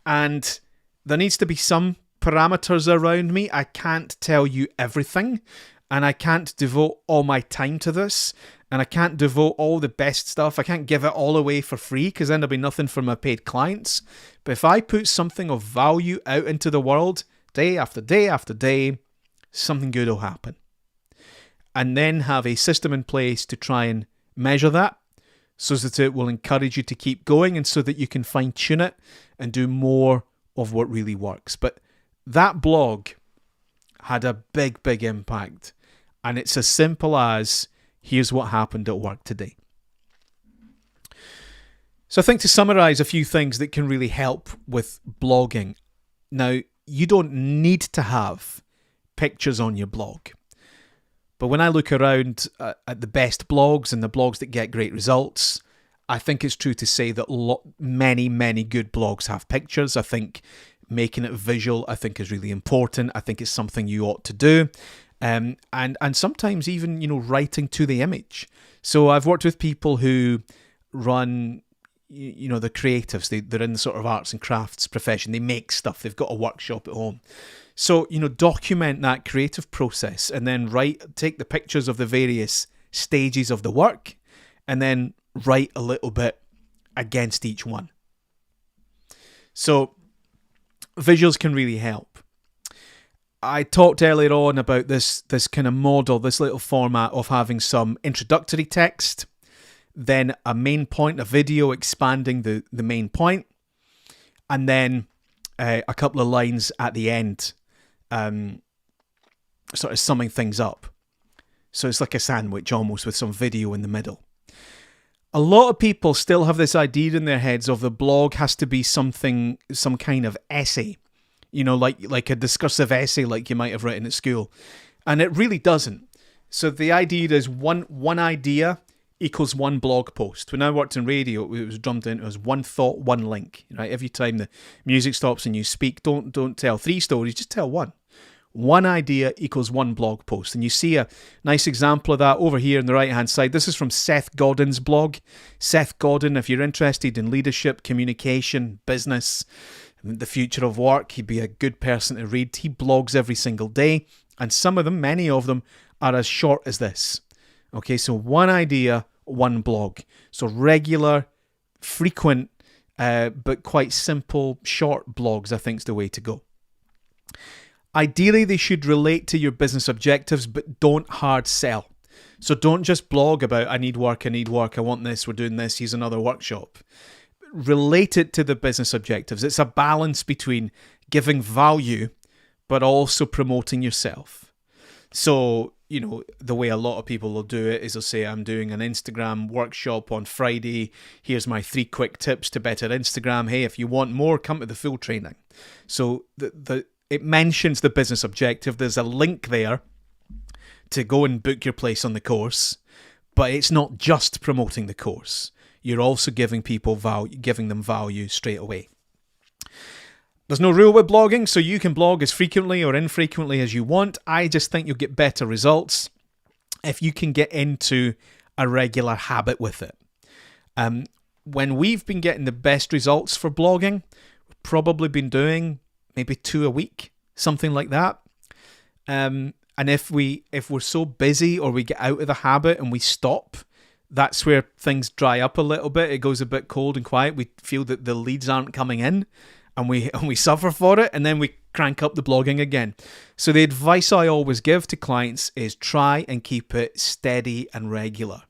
and there needs to be some parameters around me. I can't tell you everything. And I can't devote all my time to this. And I can't devote all the best stuff. I can't give it all away for free, because then there'll be nothing for my paid clients. But if I put something of value out into the world, day after day after day, something good will happen. And then have a system in place to try and measure that, so that it will encourage you to keep going, and so that you can fine tune it and do more of what really works. But that blog had a big, big impact. And it's as simple as, here's what happened at work today. So I think to summarize a few things that can really help with blogging. Now, you don't need to have pictures on your blog. But when I look around at the best blogs and the blogs that get great results, I think it's true to say that many, many good blogs have pictures. I think making it visual, I think, is really important. I think it's something you ought to do. and sometimes even, writing to the image. So I've worked with people who run, the creatives. They're in the sort of arts and crafts profession. They make stuff. They've got a workshop at home. So, document that creative process and then take the pictures of the various stages of the work and then write a little bit against each one. So visuals can really help. I talked earlier on about this kind of model, this little format of having some introductory text, then a main point, a video expanding the main point, and then a couple of lines at the end, sort of summing things up. So it's like a sandwich almost with some video in the middle. A lot of people still have this idea in their heads of the blog has to be some kind of essay, like a discursive essay like you might have written at school. And it really doesn't. So the idea is one idea equals one blog post. When I worked in radio, it was drummed into as one thought, one link. Right? Every time the music stops and you speak, don't tell 3 stories, just tell one. One idea equals one blog post. And you see a nice example of that over here on the right-hand side. This is from Seth Godin's blog. Seth Godin, if you're interested in leadership, communication, business, the future of work, he'd be a good person to read. He blogs every single day. And some of them, many of them, are as short as this. Okay, so one idea, one blog. So regular, frequent, but quite simple, short blogs, I think is the way to go. Ideally, they should relate to your business objectives, but don't hard sell. So don't just blog about, I need work, I want this, we're doing this, here's another workshop. Relate it to the business objectives. It's a balance between giving value, but also promoting yourself. So, the way a lot of people will do it is they'll say, I'm doing an Instagram workshop on Friday. Here's my 3 quick tips to better Instagram. Hey, if you want more, come to the full training. So it mentions the business objective. There's a link there to go and book your place on the course, but it's not just promoting the course. You're also giving them value straight away. There's no rule with blogging, so you can blog as frequently or infrequently as you want. I just think you'll get better results if you can get into a regular habit with it. When we've been getting the best results for blogging, we've probably been doing maybe 2 a week, something like that. And if we're so busy or we get out of the habit and we stop, that's where things dry up a little bit. It goes a bit cold and quiet. We feel that the leads aren't coming in, and we suffer for it, and then we crank up the blogging again. So the advice I always give to clients is try and keep it steady and regular.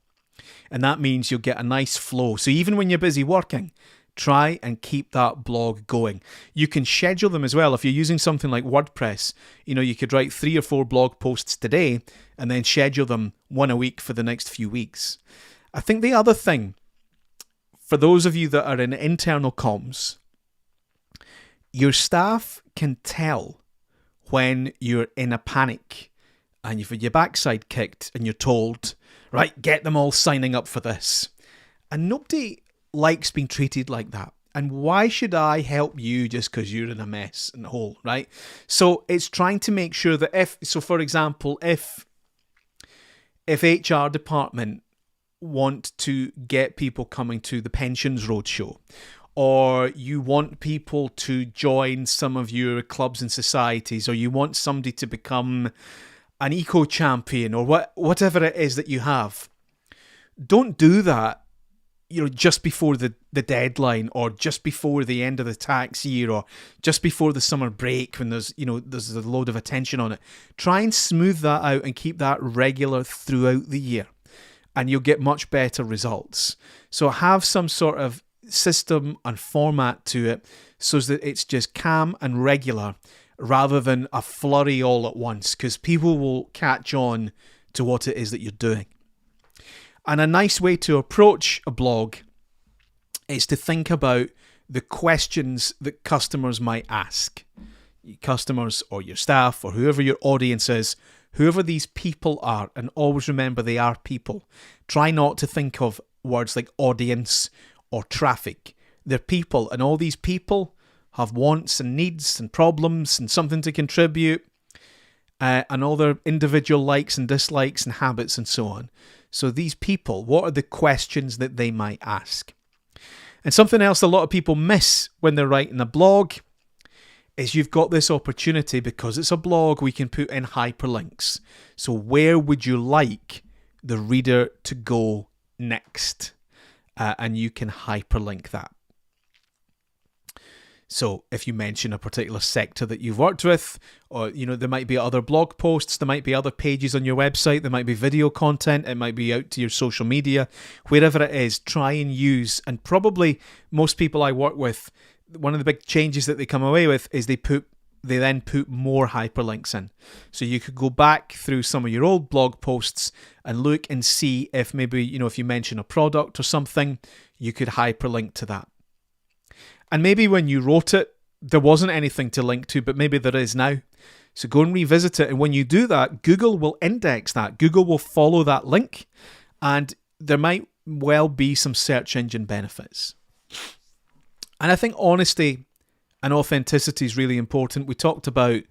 And that means you'll get a nice flow. So even when you're busy working, try and keep that blog going. You can schedule them as well. If you're using something like WordPress, you could write 3 or 4 blog posts today and then schedule them 1 a week for the next few weeks. I think the other thing, for those of you that are in internal comms, your staff can tell when you're in a panic and you've had your backside kicked and you're told, right, get them all signing up for this. And nobody likes being treated like that. And why should I help you just because you're in a mess and hole, right? So it's trying to make sure that for example, if HR department want to get people coming to the pensions roadshow, or you want people to join some of your clubs and societies, or you want somebody to become an eco champion, or whatever it is that you have, don't do that just before the deadline, or just before the end of the tax year, or just before the summer break when there's a load of attention on it. Try and smooth that out and keep that regular throughout the year, and you'll get much better results. So have some sort of system and format to it so that it's just calm and regular rather than a flurry all at once, because people will catch on to what it is that you're doing. And a nice way to approach a blog is to think about the questions that customers might ask. Customers or your staff or whoever your audience is, whoever these people are, and always remember they are people. Try not to think of words like audience or traffic. They're people, and all these people have wants and needs and problems and something to contribute. and all their individual likes and dislikes and habits and so on. So these people, what are the questions that they might ask? And something else a lot of people miss when they're writing a blog is you've got this opportunity, because it's a blog, we can put in hyperlinks. So where would you like the reader to go next? And you can hyperlink that. So if you mention a particular sector that you've worked with, or there might be other blog posts, there might be other pages on your website, there might be video content, it might be out to your social media, wherever it is, try and use. And probably most people I work with, one of the big changes that they come away with is they then put more hyperlinks in. So you could go back through some of your old blog posts and look and see if maybe, if you mention a product or something, you could hyperlink to that. And maybe when you wrote it, there wasn't anything to link to, but maybe there is now. So go and revisit it. And when you do that, Google will index that. Google will follow that link, and there might well be some search engine benefits. And I think honesty and authenticity is really important. We talked about,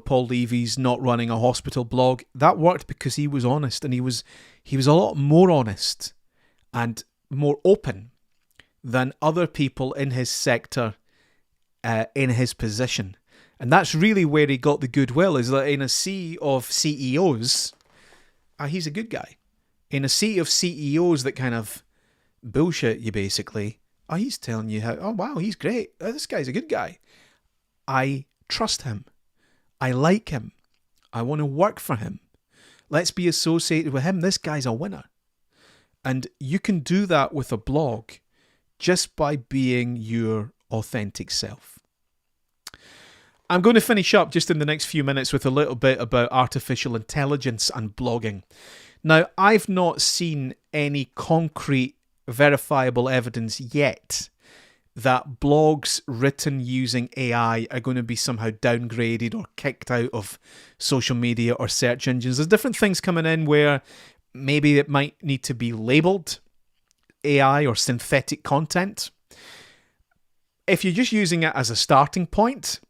Paul Levy's not running a hospital blog. That worked because he was honest, and he was a lot more honest and more open than other people in his sector, in his position. And that's really where he got the goodwill, is that in a sea of CEOs, he's a good guy. In a sea of CEOs that kind of bullshit you, basically, he's telling you how, wow, he's great. This guy's a good guy. I trust him. I like him. I want to work for him. Let's be associated with him. This guy's a winner. And you can do that with a blog just by being your authentic self. I'm going to finish up just in the next few minutes with a little bit about artificial intelligence and blogging. Now, I've not seen any concrete verifiable evidence yet that blogs written using AI are going to be somehow downgraded or kicked out of social media or search engines. There's different things coming in where maybe it might need to be labeled AI or synthetic content. If you're just using it as a starting point,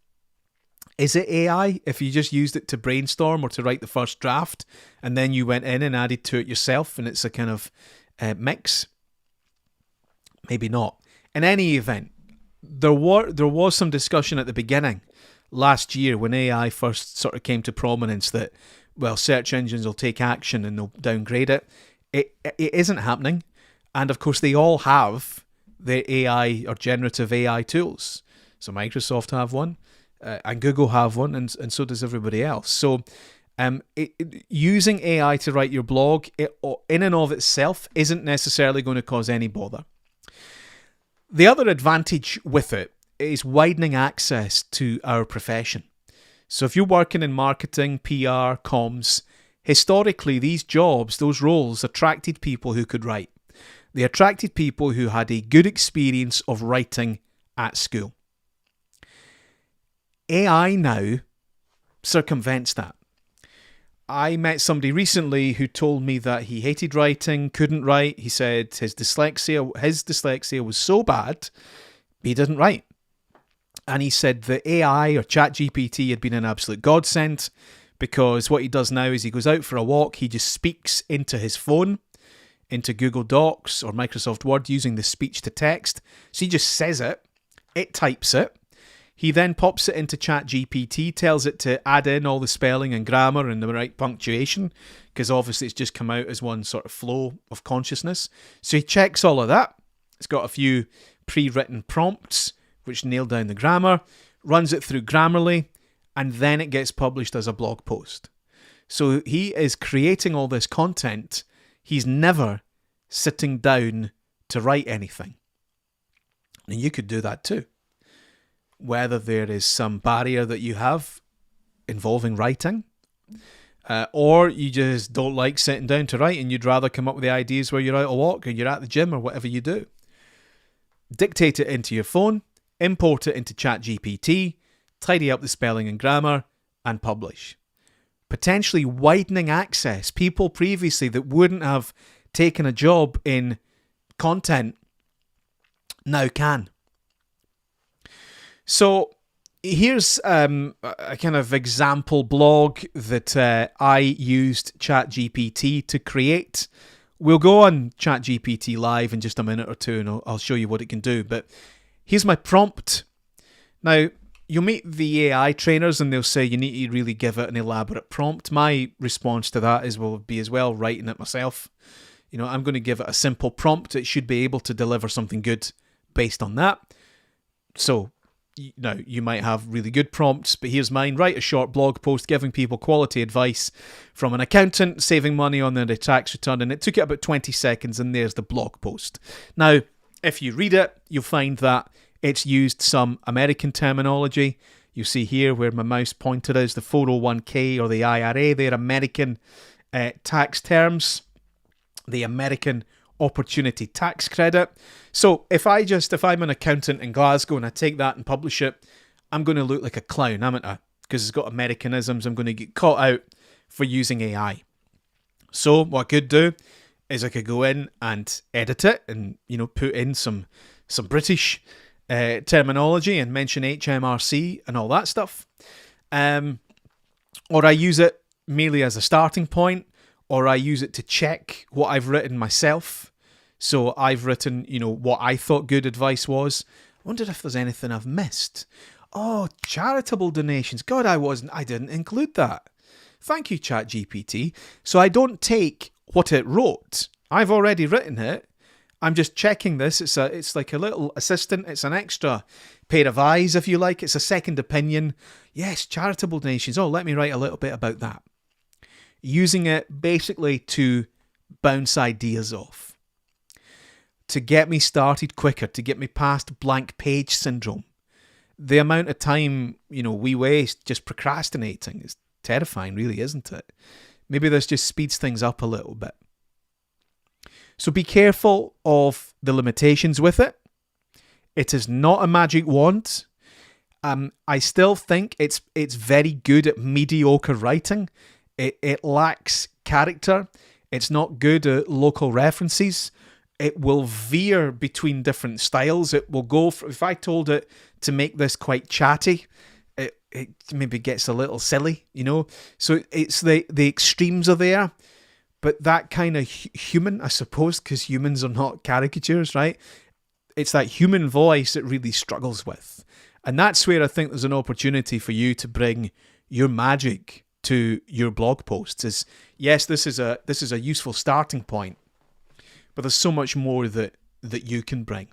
is it AI? If you just used it to brainstorm or to write the first draft, and then you went in and added to it yourself, and it's a kind of mix, maybe not. In any event, there was some discussion at the beginning last year when AI first sort of came to prominence that, well, search engines will take action and they'll downgrade it. It isn't happening. And of course, they all have their AI or generative AI tools. So Microsoft have one, and Google have one, and so does everybody else. So using AI to write your blog, in and of itself, isn't necessarily going to cause any bother. The other advantage with it is widening access to our profession. So if you're working in marketing, PR, comms, historically these jobs, those roles attracted people who could write. They attracted people who had a good experience of writing at school. AI now circumvents that. I met somebody recently who told me that he hated writing, couldn't write. He said his dyslexia was so bad, he didn't write. And he said the AI or ChatGPT had been an absolute godsend, because what he does now is he goes out for a walk, he just speaks into his phone, into Google Docs or Microsoft Word using the speech to text. So he just says it types it. He then pops it into ChatGPT, tells it to add in all the spelling and grammar and the right punctuation, because obviously it's just come out as one sort of flow of consciousness. So he checks all of that. It's got a few pre-written prompts which nail down the grammar, runs it through Grammarly, and then it gets published as a blog post. So he is creating all this content. He's never sitting down to write anything. And you could do that too. Whether there is some barrier that you have involving writing, or you just don't like sitting down to write and you'd rather come up with the ideas where you're out a walk or you're at the gym or whatever you do. Dictate it into your phone, import it into ChatGPT, tidy up the spelling and grammar, and publish. Potentially widening access. People previously that wouldn't have taken a job in content now can. So, Here's a kind of example blog that I used ChatGPT to create. We'll go on ChatGPT live in just a minute or two, and I'll show you what it can do. But here's my prompt. Now, you'll meet the AI trainers and they'll say you need to really give it an elaborate prompt. My response to that will be as well writing it myself. I'm going to give it a simple prompt. It should be able to deliver something good based on that. So, now, you might have really good prompts, but here's mine. Write a short blog post giving people quality advice from an accountant, saving money on their tax return. And it took it about 20 seconds, and there's the blog post. Now, if you read it, you'll find that it's used some American terminology. You see here where my mouse pointer is, the 401k or the IRA. They're American tax terms. The American Opportunity Tax Credit. So if I'm an accountant in Glasgow and I take that and publish it, I'm going to look like a clown, haven't I? Because it's got Americanisms. I'm going to get caught out for using AI. So what I could do is I could go in and edit it and put in some British terminology and mention HMRC and all that stuff. Or I use it merely as a starting point, or I use it to check what I've written myself. So I've written, what I thought good advice was. I wondered if there's anything I've missed. Oh, charitable donations. God, I didn't include that. Thank you, ChatGPT. So I don't take what it wrote. I've already written it. I'm just checking this. It's like a little assistant. It's an extra pair of eyes, if you like. It's a second opinion. Yes, charitable donations. Oh, let me write a little bit about that. Using it basically to bounce ideas off. To get me started quicker, to get me past blank page syndrome. The amount of time, we waste just procrastinating is terrifying, really, isn't it? Maybe this just speeds things up a little bit. So be careful of the limitations with it. It is not a magic wand. I still think it's very good at mediocre writing. It lacks character. It's not good at local references. It will veer between different styles. It will go for, if I told it to make this quite chatty, it maybe gets a little silly, So it's the extremes are there, but that kind of human, I suppose, because humans are not caricatures, right? It's that human voice it really struggles with. And that's where I think there's an opportunity for you to bring your magic to your blog posts. Is yes, this is a useful starting point, but there's so much more that you can bring.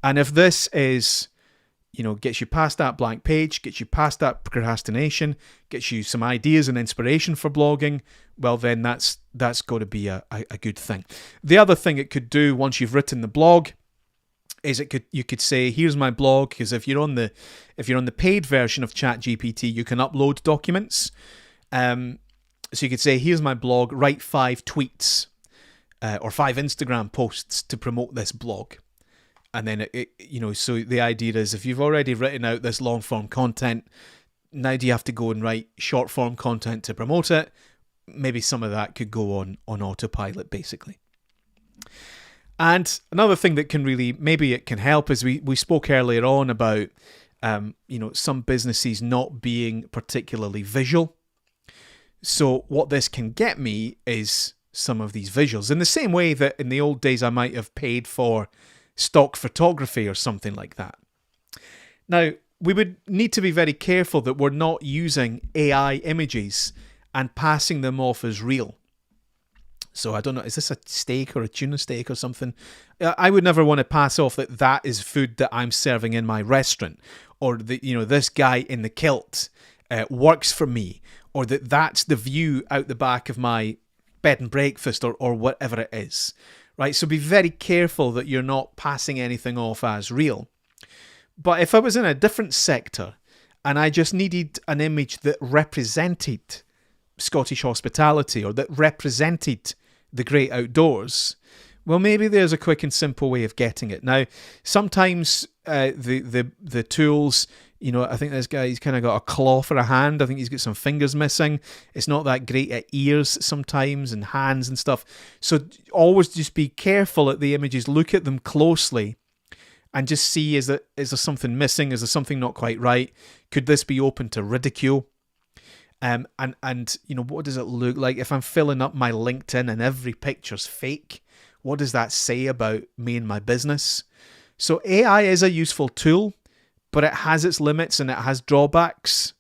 And if this is, gets you past that blank page, gets you past that procrastination, gets you some ideas and inspiration for blogging, well then that's got to be a good thing. The other thing it could do once you've written the blog is you could say, here's my blog, because if you're on the paid version of ChatGPT, you can upload documents. So you could say, here's my blog, write 5 tweets or 5 Instagram posts to promote this blog. And then, so the idea is if you've already written out this long form content, now do you have to go and write short form content to promote it? Maybe some of that could go on autopilot, basically. And another thing that can really, maybe it can help is we spoke earlier on about, some businesses not being particularly visual. So what this can get me is some of these visuals. In the same way that in the old days I might have paid for stock photography or something like that. Now, we would need to be very careful that we're not using AI images and passing them off as real. So I don't know, is this a steak or a tuna steak or something? I would never want to pass off that is food that I'm serving in my restaurant, or this guy in the kilt works for me, or that's the view out the back of my bed and breakfast, or whatever it is, right? So be very careful that you're not passing anything off as real. But if I was in a different sector and I just needed an image that represented Scottish hospitality or that represented the great outdoors, well, maybe there's a quick and simple way of getting it. Now, sometimes the tools, I think this guy, he's kind of got a claw for a hand. I think he's got some fingers missing. It's not that great at ears sometimes and hands and stuff. So always just be careful at the images. Look at them closely and just see, is there something missing? Is there something not quite right? Could this be open to ridicule? And what does it look like if I'm filling up my LinkedIn and every picture's fake? What does that say about me and my business? So AI is a useful tool, but it has its limits and it has drawbacks,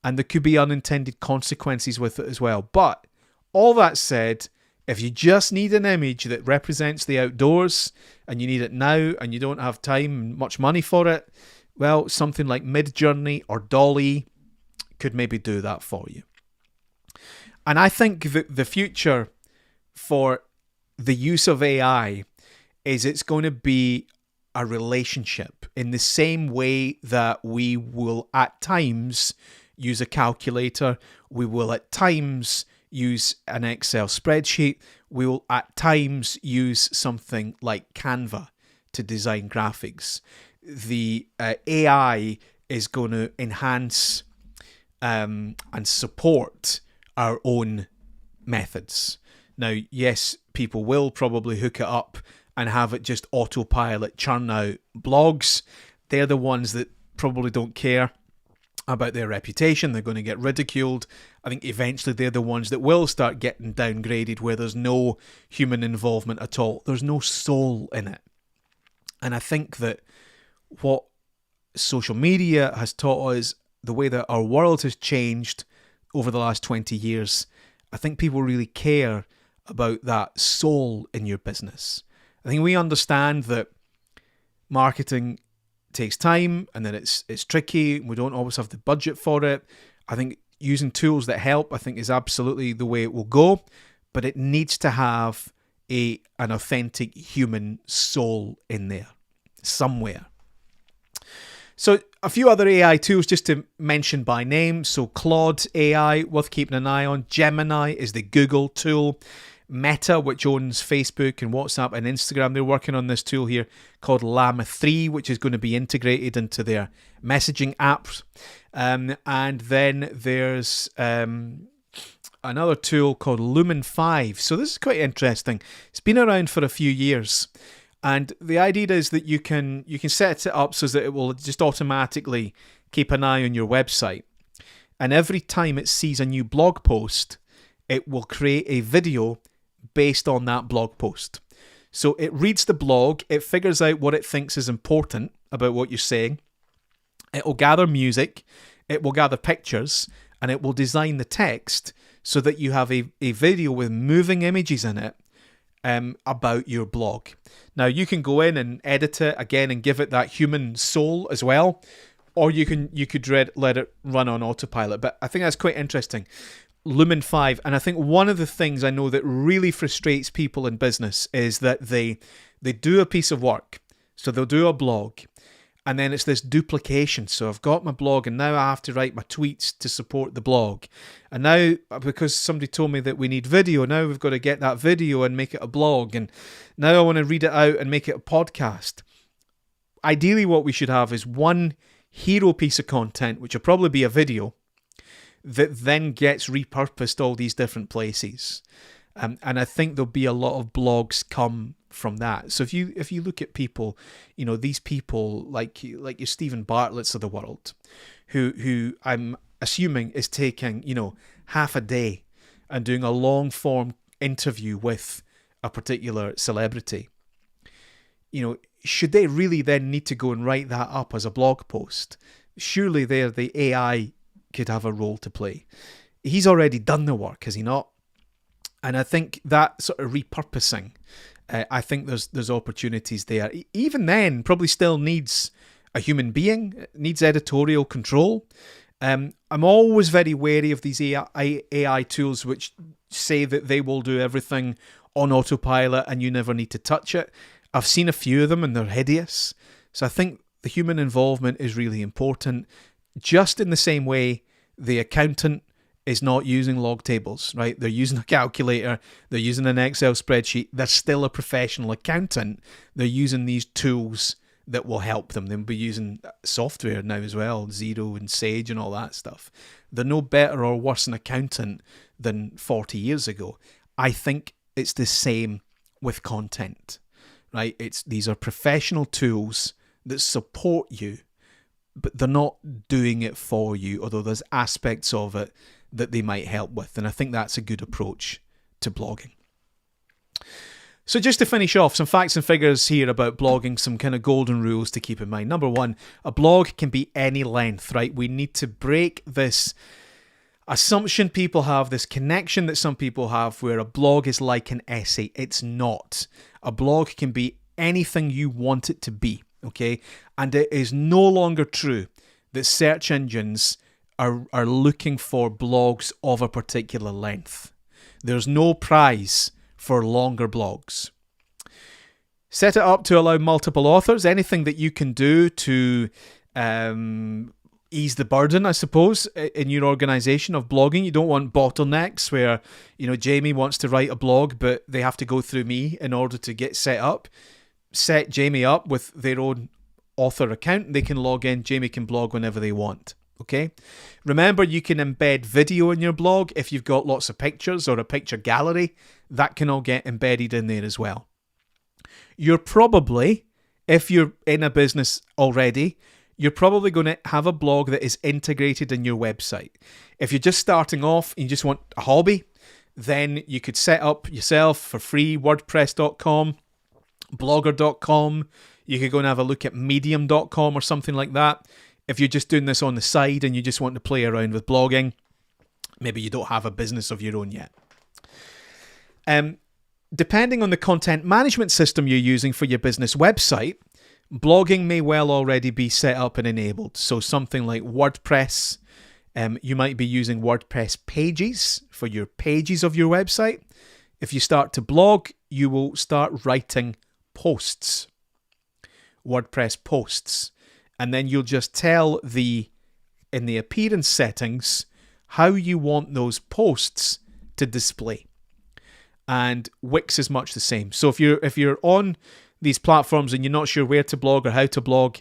and there could be unintended consequences with it as well. But all that said, if you just need an image that represents the outdoors and you need it now and you don't have time and much money for it, well, something like Midjourney or Dolly could maybe do that for you. And I think that the future for the use of AI is it's going to be a relationship, in the same way that we will at times use a calculator, we will at times use an Excel spreadsheet, we will at times use something like Canva to design graphics. The AI is going to enhance and support our own methods. Now, yes, people will probably hook it up and have it just autopilot churn out blogs. They're the ones that probably don't care about their reputation. They're going to get ridiculed. I think eventually they're the ones that will start getting downgraded, where there's no human involvement at all. There's no soul in it. And I think that what social media has taught us, the way that our world has changed over the last 20 years, I think people really care about that soul in your business. I think we understand that marketing takes time and that it's tricky. We don't always have the budget for it. I think using tools that help, I think, is absolutely the way it will go, but it needs to have an authentic human soul in there somewhere. So a few other AI tools just to mention by name. So Claude AI, worth keeping an eye on. Gemini is the Google tool. Meta, which owns Facebook and WhatsApp and Instagram, they're working on this tool here called Llama 3, which is going to be integrated into their messaging apps. And then there's another tool called Lumen 5. So this is quite interesting. It's been around for a few years. And the idea is that you can set it up so that it will just automatically keep an eye on your website. And every time it sees a new blog post, it will create a video based on that blog post. So it reads the blog, it figures out what it thinks is important about what you're saying. It will gather music, it will gather pictures, and it will design the text so that you have a video with moving images in it about your blog. Now you can go in and edit it again and give it that human soul as well, or you could let it run on autopilot. But I think that's quite interesting. Lumen 5, and I think one of the things I know that really frustrates people in business is that they do a piece of work, so they'll do a blog, and then it's this duplication. So I've got my blog, and now I have to write my tweets to support the blog. And now, because somebody told me that we need video, now we've got to get that video and make it a blog. And now I want to read it out and make it a podcast. Ideally, what we should have is one hero piece of content, which will probably be a video, that then gets repurposed all these different places. And I think there'll be a lot of blogs come from that. So if you look at people, these people like your Stephen Bartlett's of the world, who I'm assuming is taking, half a day and doing a long form interview with a particular celebrity, should they really then need to go and write that up as a blog post? Surely there the AI could have a role to play. He's already done the work, has he not? And I think that sort of repurposing, I think there's opportunities there. Even then, probably still needs a human being, needs editorial control. I'm always very wary of these AI tools which say that they will do everything on autopilot and you never need to touch it. I've seen a few of them and they're hideous. So I think the human involvement is really important. Just in the same way, the accountant is not using log tables, right? They're using a calculator, they're using an Excel spreadsheet, they're still a professional accountant. They're using these tools that will help them. They'll be using software now as well, Xero and Sage and all that stuff. They're no better or worse an accountant than 40 years ago. I think it's the same with content, right? These are professional tools that support you, but they're not doing it for you, although there's aspects of it that they might help with. And I think that's a good approach to blogging. So just to finish off, some facts and figures here about blogging, some kind of golden rules to keep in mind. Number one, a blog can be any length, right? We need to break this assumption people have, this connection that some people have where a blog is like an essay. It's not. A blog can be anything you want it to be, okay? And it is no longer true that search engines are looking for blogs of a particular length. There's no prize for longer blogs. Set it up to allow multiple authors. Anything that you can do to ease the burden, I suppose, in your organization of blogging. You don't want bottlenecks where, Jamie wants to write a blog, but they have to go through me in order to get set up. Set Jamie up with their own author account. They can log in. Jamie can blog whenever they want. Okay. Remember, you can embed video in your blog. If you've got lots of pictures or a picture gallery, that can all get embedded in there as well. You're probably, if you're in a business already, you're probably going to have a blog that is integrated in your website. If you're just starting off and you just want a hobby, then you could set up yourself for free WordPress.com, Blogger.com. You could go and have a look at Medium.com or something like that. If you're just doing this on the side and you just want to play around with blogging, maybe you don't have a business of your own yet. Depending on the content management system you're using for your business website, blogging may well already be set up and enabled. So something like WordPress, you might be using WordPress pages for your pages of your website. If you start to blog, you will start writing posts, WordPress posts. And then you'll just tell in the appearance settings how you want those posts to display. And Wix is much the same. So if you're on these platforms and you're not sure where to blog or how to blog,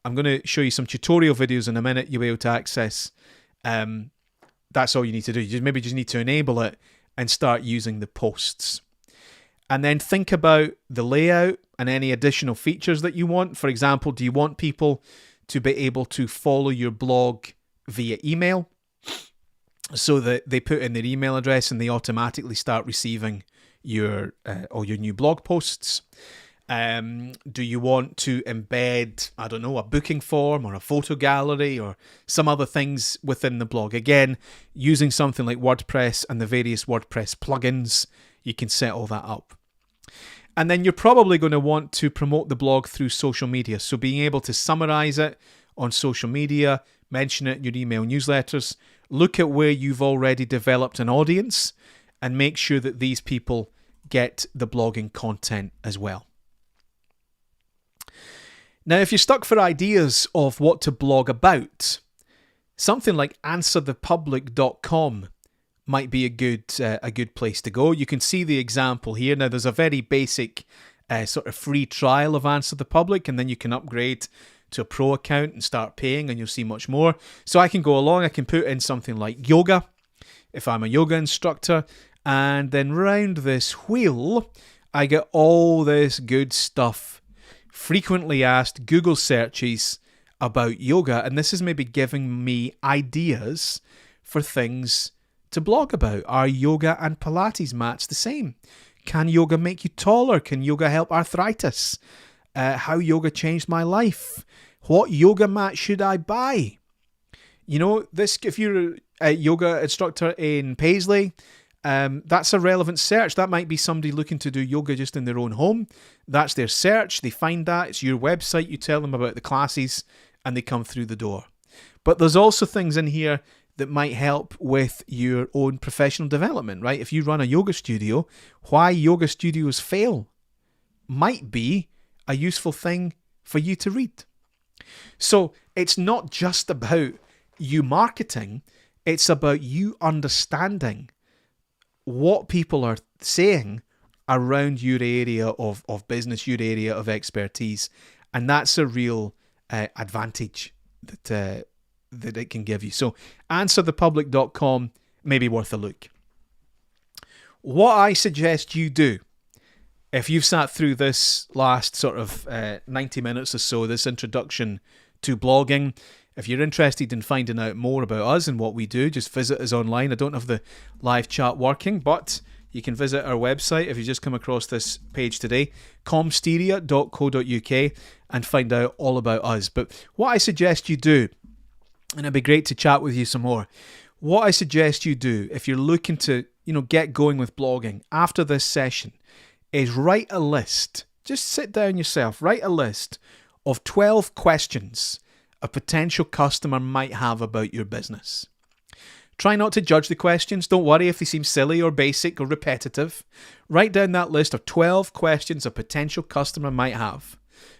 I'm going to show you some tutorial videos in a minute you'll be able to access. That's all you need to do. You maybe just need to enable it and start using the posts. And then think about the layout and any additional features that you want. For example, do you want people to be able to follow your blog via email so that they put in their email address and they automatically start receiving all your new blog posts? Do you want to embed, a booking form or a photo gallery or some other things within the blog? Again, using something like WordPress and the various WordPress plugins, you can set all that up. And then you're probably going to want to promote the blog through social media. So being able to summarize it on social media, mention it in your email newsletters, look at where you've already developed an audience and make sure that these people get the blogging content as well. Now, if you're stuck for ideas of what to blog about, something like answerthepublic.com might be a good place to go. You can see the example here. Now, there's a very basic sort of free trial of Answer the Public, and then you can upgrade to a pro account and start paying, and you'll see much more. So I can go along. I can put in something like yoga, if I'm a yoga instructor, and then round this wheel, I get all this good stuff. Frequently asked Google searches about yoga, and this is maybe giving me ideas for things to blog about. Are yoga and Pilates mats the same? Can yoga make you taller? Can yoga help arthritis? How yoga changed my life? What yoga mat should I buy? If you're a yoga instructor in Paisley, that's a relevant search. That might be somebody looking to do yoga just in their own home. That's their search. They find that. It's your website. You tell them about the classes and they come through the door. But there's also things in here that might help with your own professional development, right? If you run a yoga studio, why yoga studios fail might be a useful thing for you to read. So it's not just about you marketing, it's about you understanding what people are saying around your area of business, your area of expertise. And that's a real advantage that it can give you. So answerthepublic.com may be worth a look. What I suggest you do if you've sat through this last sort of 90 minutes or so, this introduction to blogging, if you're interested in finding out more about us and what we do, just visit us online. I don't have the live chat working, but you can visit our website if you just come across this page today, comsteria.co.uk, and find out all about us. But what I suggest you do, and it'd be great to chat with you some more, what I suggest you do if you're looking to, get going with blogging after this session is write a list. Just sit down yourself, write a list of 12 questions a potential customer might have about your business. Try not to judge the questions. Don't worry if they seem silly or basic or repetitive. Write down that list of 12 questions a potential customer might have.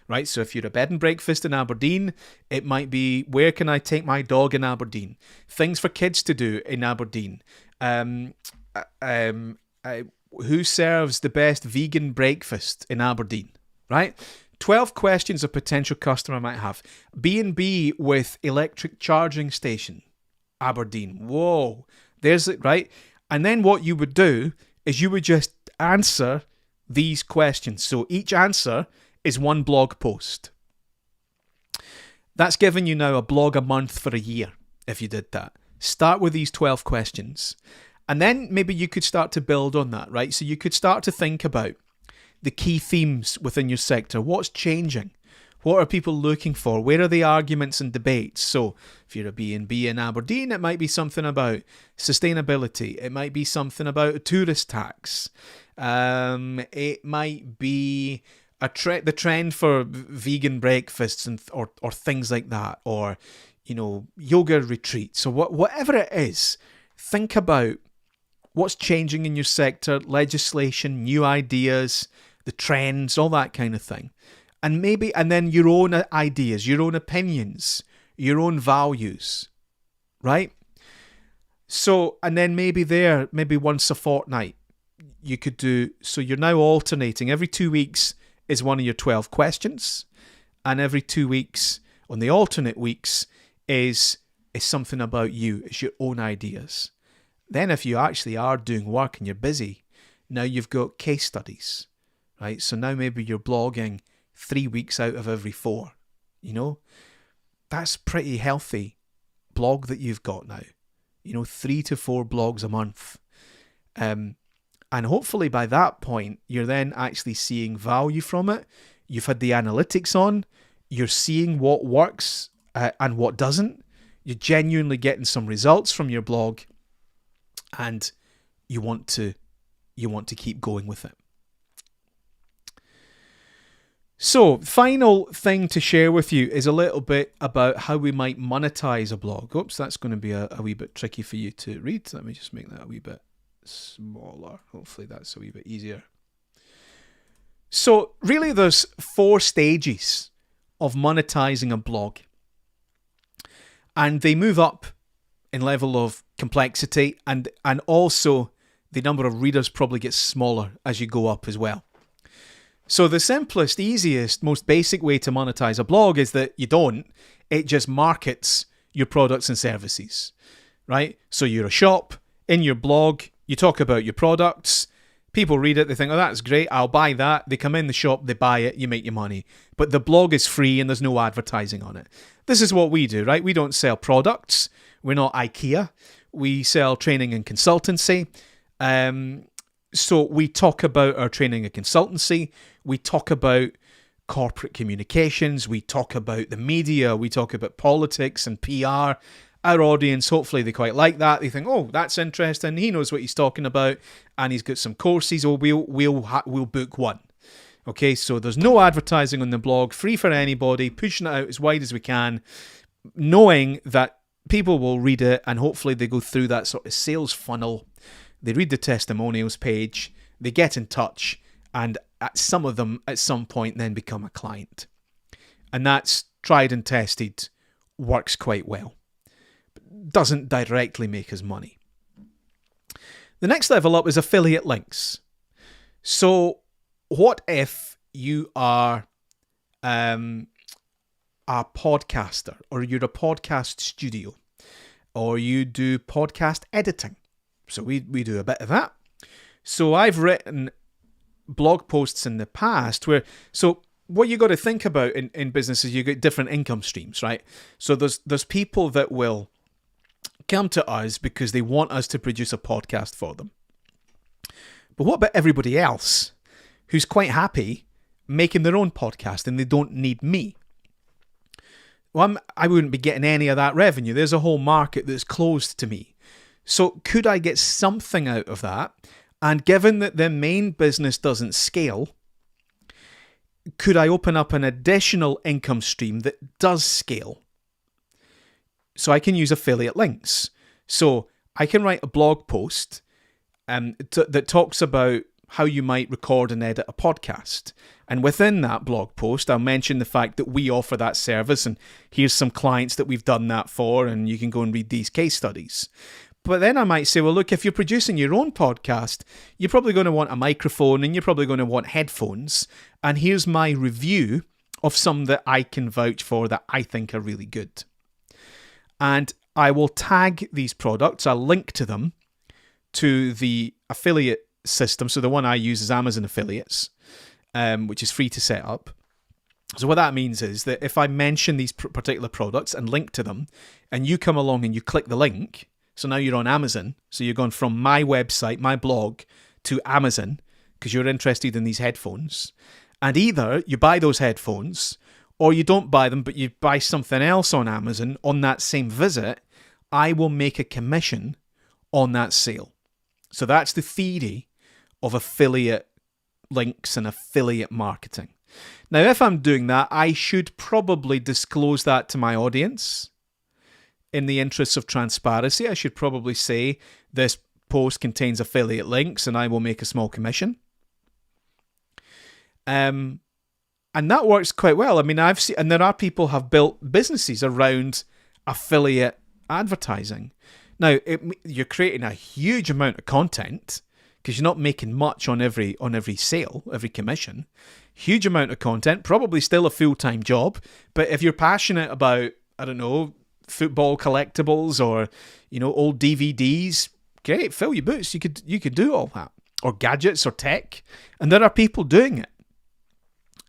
Right, so if you're a bed and breakfast in Aberdeen, it might be, where can I take my dog in Aberdeen? Things for kids to do in Aberdeen. Who serves the best vegan breakfast in Aberdeen? Right? 12 questions a potential customer might have. B&B with electric charging station, Aberdeen. Whoa, there's it, right? And then what you would do is you would just answer these questions. So each answer is one blog post. That's giving you now a blog a month for a year if you did that. Start with these 12 questions. And then maybe you could start to build on that, right? So you could start to think about the key themes within your sector. What's changing? What are people looking for? Where are the arguments and debates? So if you're a B&B in Aberdeen, it might be something about sustainability. It might be something about a tourist tax. It might be the trend for vegan breakfasts or things like that, or yoga retreats. So whatever it is, think about what's changing in your sector, legislation, new ideas, the trends, all that kind of thing. And then your own ideas, your own opinions, your own values, right? So, and then maybe once a fortnight, you could do, so you're now alternating. Every 2 weeks is one of your 12 questions. And every 2 weeks, on the alternate weeks, is something about you. It's your own ideas. Then if you actually are doing work and you're busy, now you've got case studies, right? So now maybe you're blogging 3 weeks out of every 4, That's pretty healthy blog that you've got now. 3 to 4 blogs a month. And hopefully by that point, you're then actually seeing value from it. You've had the analytics on. You're seeing what works and what doesn't. You're genuinely getting some results from your blog. And you want to keep going with it. So, final thing to share with you is a little bit about how we might monetize a blog. Oops, that's going to be a wee bit tricky for you to read. Let me just make that a wee bit smaller. Hopefully that's a wee bit easier. So, really there's 4 stages of monetizing a blog. And they move up in level of complexity, and also the number of readers probably gets smaller as you go up as well. So the simplest, easiest, most basic way to monetize a blog is that it just markets your products and services, right? So you're a shop, in your blog, you talk about your products, people read it, they think, oh, that's great, I'll buy that. They come in the shop, they buy it, you make your money. But the blog is free and there's no advertising on it. This is what we do, right? We don't sell products. We're not IKEA. We sell training and consultancy. So we talk about our training and consultancy. We talk about corporate communications. We talk about the media. We talk about politics and PR. Our audience, hopefully they quite like that. They think, oh, that's interesting. He knows what he's talking about and he's got some courses. Oh, we'll book one. Okay, so there's no advertising on the blog, free for anybody, pushing it out as wide as we can, knowing that people will read it and hopefully they go through that sort of sales funnel. They read the testimonials page, they get in touch, and some of them at some point then become a client. And that's tried and tested, works quite well. But doesn't directly make us money. The next level up is affiliate links. So what if you are a podcaster, or you're a podcast studio, or you do podcast editing? So we do a bit of that. So I've written blog posts in the past so what you got to think about in business is you get different income streams, right? So there's people that will come to us because they want us to produce a podcast for them. But what about everybody else who's quite happy making their own podcast and they don't need me? Well, I wouldn't be getting any of that revenue. There's a whole market that's closed to me. So could I get something out of that? And given that the main business doesn't scale, could I open up an additional income stream that does scale? So I can use affiliate links. So I can write a blog post that talks about how you might record and edit a podcast. And within that blog post, I'll mention the fact that we offer that service and here's some clients that we've done that for, and you can go and read these case studies. But then I might say, well, look, if you're producing your own podcast, you're probably going to want a microphone and you're probably going to want headphones. And here's my review of some that I can vouch for that I think are really good. And I will tag these products, I'll link to them to the affiliate system. So the one I use is Amazon Affiliates, which is free to set up. So what that means is that if I mention these particular products and link to them, and you come along and you click the link, so now you're on Amazon. So you're going from my website, my blog, to Amazon because you're interested in these headphones. And either you buy those headphones or you don't buy them, but you buy something else on Amazon on that same visit, I will make a commission on that sale. So that's the theory of affiliate links and affiliate marketing. Now, if I'm doing that, I should probably disclose that to my audience. In the interests of transparency, I should probably say this post contains affiliate links and I will make a small commission. And that works quite well. I mean, I've seen, and there are people who have built businesses around affiliate advertising. Now, you're creating a huge amount of content because you're not making much on every sale, every commission. Huge amount of content, probably still a full-time job. But if you're passionate about, I don't know, football collectibles or, you know, old DVDs, great, fill your boots. You could do all that, or gadgets or tech, and there are people doing it.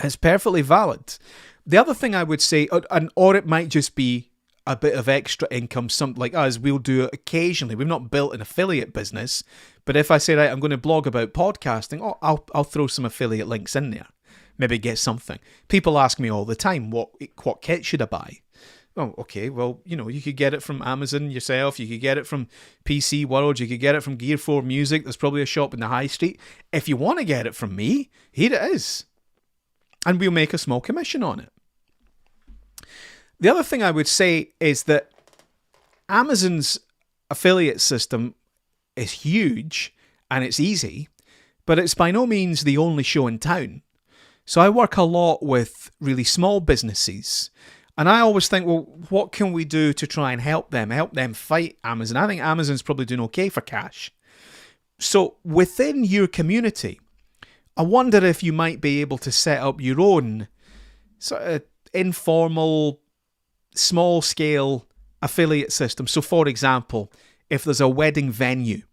It's perfectly valid. The other thing I would say, or it might just be a bit of extra income. Something like us, we'll do it occasionally. We've not built an affiliate business, but if I say, right, I'm going to blog about podcasting, I'll throw some affiliate links in there. Maybe get something. People ask me all the time, what kit should I buy? Oh, okay, well, you know, you could get it from Amazon yourself, you could get it from PC World, you could get it from Gear 4 Music, there's probably a shop in the high street. If you want to get it from me, here it is. And we'll make a small commission on it. The other thing I would say is that Amazon's affiliate system is huge and it's easy, but it's by no means the only show in town. So I work a lot with really small businesses. And I always think, well, what can we do to try and help them fight Amazon? I think Amazon's probably doing okay for cash. So within your community, I wonder if you might be able to set up your own sort of informal, small-scale affiliate system. So for example, if there's a wedding venue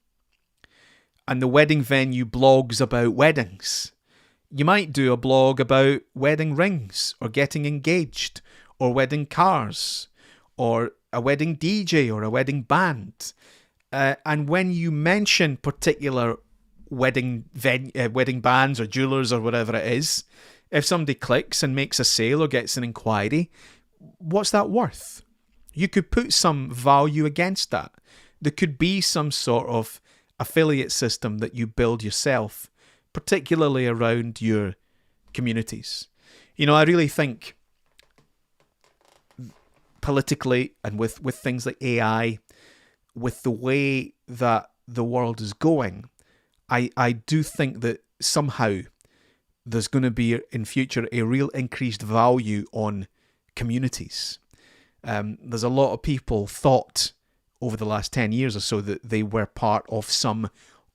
and the wedding venue blogs about weddings, you might do a blog about wedding rings or getting engaged, or wedding cars, or a wedding DJ, or a wedding band. And when you mention particular wedding bands or jewelers or whatever it is, if somebody clicks and makes a sale or gets an inquiry, what's that worth? You could put some value against that. There could be some sort of affiliate system that you build yourself, particularly around your communities. You know, I really think politically and with things like AI, with the way that the world is going, I do think that somehow there's going to be in future a real increased value on communities. There's a lot of people thought over the last 10 years or so that they were part of some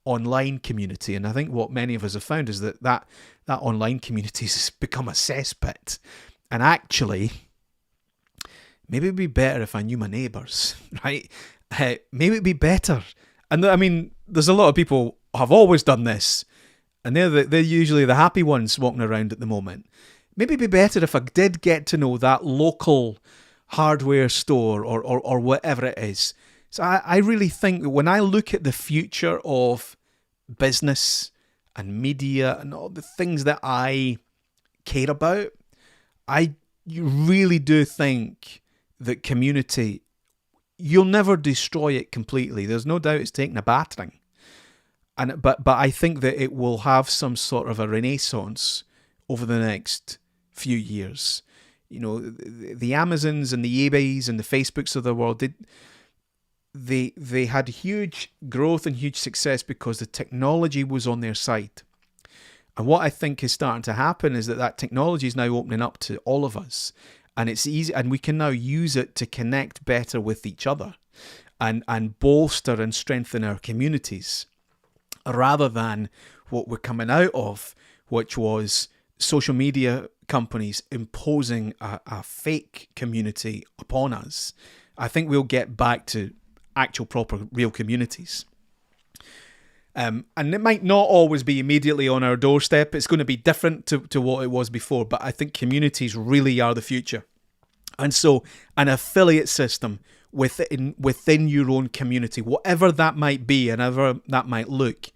online community. And I think what many of us have found is that online community has become a cesspit. And actually, maybe it'd be better if I knew my neighbours, right? Maybe it'd be better. And I mean, there's a lot of people have always done this. And they're usually the happy ones walking around at the moment. Maybe it'd be better if I did get to know that local hardware store or whatever it is. So I really think that when I look at the future of business and media and all the things that I care about, I really do think that community, you'll never destroy it completely. There's no doubt it's taking a battering. But I think that it will have some sort of a renaissance over the next few years. You know, the Amazons and the eBays and the Facebooks of the world, they had huge growth and huge success because the technology was on their side. And what I think is starting to happen is that technology is now opening up to all of us, and it's easy, and we can now use it to connect better with each other and bolster and strengthen our communities, rather than what we're coming out of, which was social media companies imposing a fake community upon us. I think we'll get back to actual proper real communities. And it might not always be immediately on our doorstep. It's going to be different to what it was before, but I think communities really are the future. And so an affiliate system within your own community, whatever that might be and however that might look,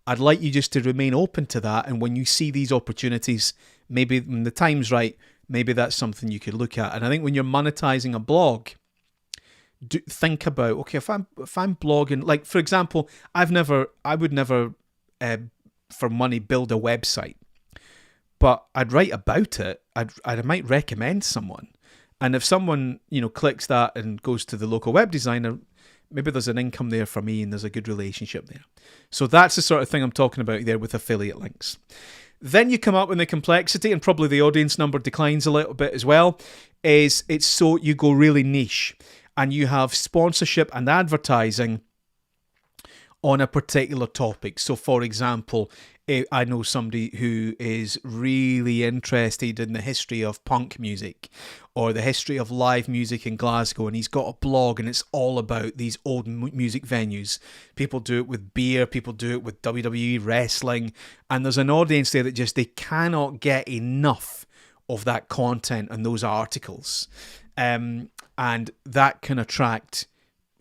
I'd like you just to remain open to that. And when you see these opportunities, maybe when the time's right, maybe that's something you could look at. And I think when you're monetizing a blog, think about, okay, if I'm blogging, like for example, I would never for money build a website, but I'd write about it. I might recommend someone, and if someone clicks that and goes to the local web designer, maybe there's an income there for me and there's a good relationship there. So that's the sort of thing I'm talking about there with affiliate links. Then you come up with the complexity, and probably the audience number declines a little bit as well, is it's so you go really niche. And you have sponsorship and advertising on a particular topic. So, for example, I know somebody who is really interested in the history of punk music or the history of live music in Glasgow, and he's got a blog and it's all about these old music venues. People do it with beer, people do it with WWE wrestling, and there's an audience there that just, they cannot get enough of that content and those articles. And that can attract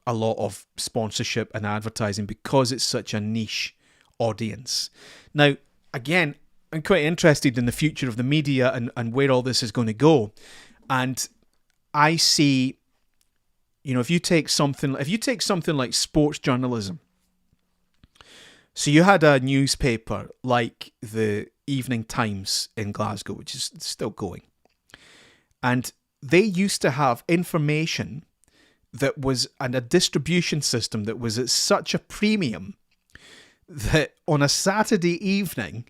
a lot of sponsorship and advertising because it's such a niche audience. Now, again, I'm quite interested in the future of the media and where all this is going to go. And I see, if you take something like sports journalism. So you had a newspaper like the Evening Times in Glasgow, which is still going. And they used to have information that was, and a distribution system that was at such a premium that on a Saturday evening,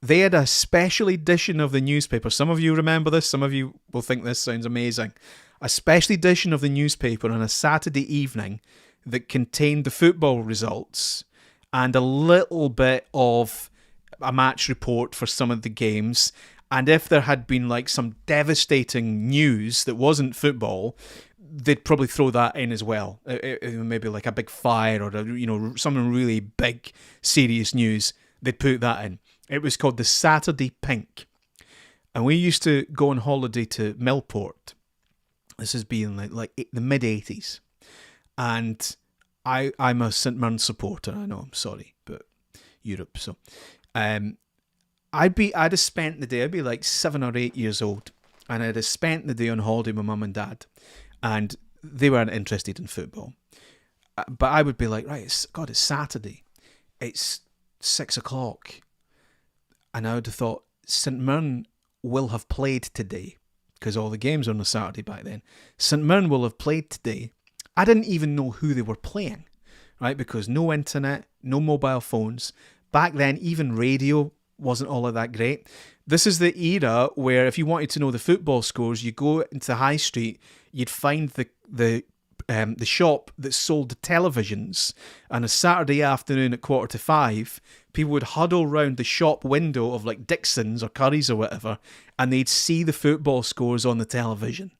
they had a special edition of the newspaper. Some of you remember this, some of you will think this sounds amazing. A special edition of the newspaper on a Saturday evening that contained the football results and a little bit of a match report for some of the games. And if there had been like some devastating news that wasn't football, they'd probably throw that in as well. Maybe like a big fire or something really big, serious news. They'd put that in. It was called the Saturday Pink, and we used to go on holiday to Millport. This has been like the mid '80s, and I'm a St Mirren supporter. I know, I'm sorry, but Europe. So, I'd have spent the day, I'd be like 7 or 8 years old, and I'd have spent the day on holiday with Mum and Dad, and they weren't interested in football. But I would be like, right, it's Saturday, it's 6 o'clock, and I would have thought, St Mirren will have played today, because all the games were on a Saturday back then. St Mirren will have played today. I didn't even know who they were playing, right, because no internet, no mobile phones. Back then, even radio wasn't all of that great. This is the era where if you wanted to know the football scores, you go into the high street, you'd find the shop that sold the televisions, and a Saturday afternoon at 4:45, people would huddle round the shop window of like Dixon's or Curry's or whatever, and they'd see the football scores on the television.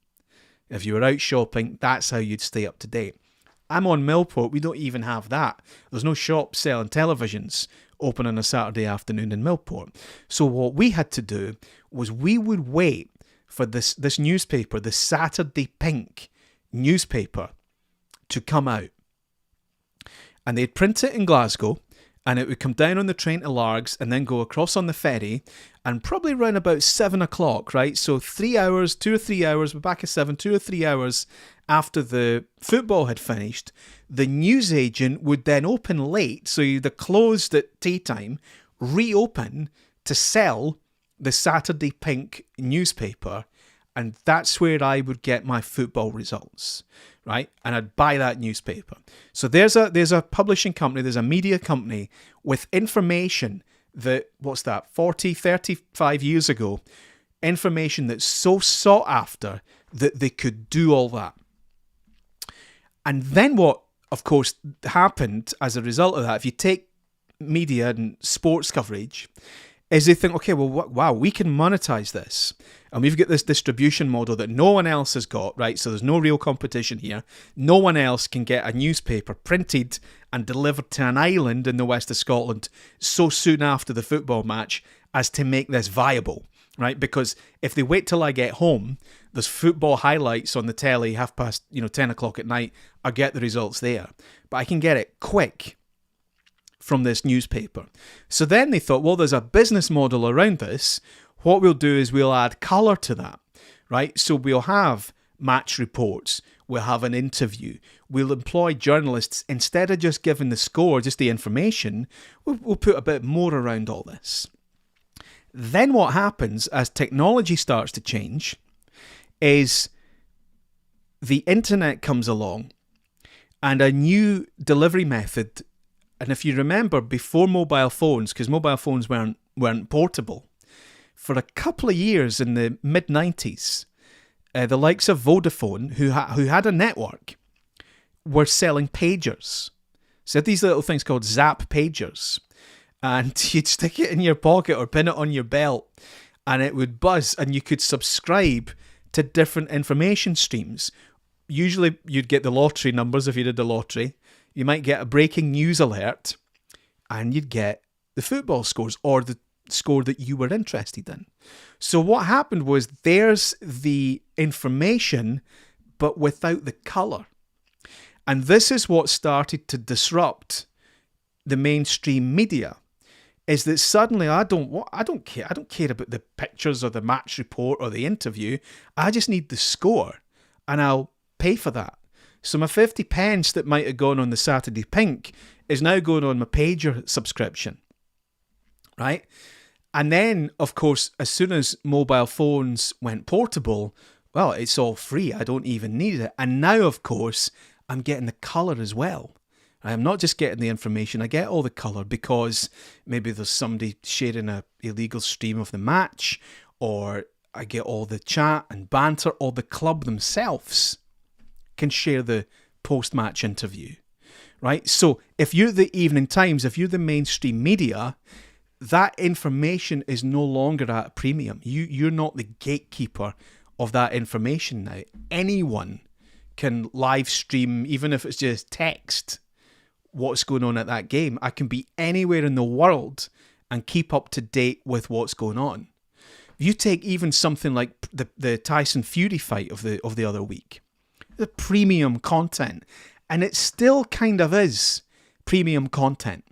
If you were out shopping, that's how you'd stay up to date. I'm on Millport. We don't even have that. There's no shop selling televisions open on a Saturday afternoon in Millport. So what we had to do was we would wait for this newspaper, the Saturday Pink newspaper, to come out. And they'd print it in Glasgow, and it would come down on the train to Largs and then go across on the ferry, and probably around about 7 o'clock, right? So 3 hours, 2 or 3 hours, we're back at 7, 2 or 3 hours after the football had finished, the newsagent would then open late, so they're closed at tea time, reopen to sell the Saturday Pink newspaper, and that's where I would get my football results, right? And I'd buy that newspaper. So there's a publishing company, there's a media company with information that, 35 years ago, information that's so sought after that they could do all that. And then what, of course, happened as a result of that, if you take media and sports coverage, is they think, okay, well, wow, we can monetize this. And we've got this distribution model that no one else has got, right? So there's no real competition here. No one else can get a newspaper printed and delivered to an island in the west of Scotland so soon after the football match as to make this viable, right? Because if they wait till I get home, there's football highlights on the telly 10 o'clock at night. I get the results there. But I can get it quick from this newspaper. So then they thought, well, there's a business model around this. What we'll do is we'll add colour to that, right? So we'll have match reports, we'll have an interview, we'll employ journalists. Instead of just giving the score, just the information, we'll put a bit more around all this. Then what happens as technology starts to change is the internet comes along and a new delivery method. And if you remember, before mobile phones, because mobile phones weren't portable, for a couple of years in the mid-90s, the likes of Vodafone, who had a network, were selling pagers. So these little things called Zap pagers. And you'd stick it in your pocket or pin it on your belt, and it would buzz, and you could subscribe to different information streams. Usually you'd get the lottery numbers if you did the lottery. You might get a breaking news alert, and you'd get the football scores or the score that you were interested in. So what happened was there's the information, but without the colour. And this is what started to disrupt the mainstream media, is that suddenly I don't care about the pictures or the match report or the interview. I just need the score, and I'll pay for that. So my 50 pence that might have gone on the Saturday Pink is now going on my pager subscription, right? And then, of course, as soon as mobile phones went portable, well, it's all free. I don't even need it. And now, of course, I'm getting the colour as well. I'm not just getting the information, I get all the colour, because maybe there's somebody sharing an illegal stream of the match, or I get all the chat and banter, or the club themselves can share the post-match interview, right? So if you're the Evening Times, if you're the mainstream media, that information is no longer at a premium. You're not the gatekeeper of that information now. Anyone can live stream, even if it's just text, what's going on at that game. I can be anywhere in the world and keep up to date with what's going on. You take even something like the Tyson Fury fight of the other week, the premium content, and it still kind of is premium content.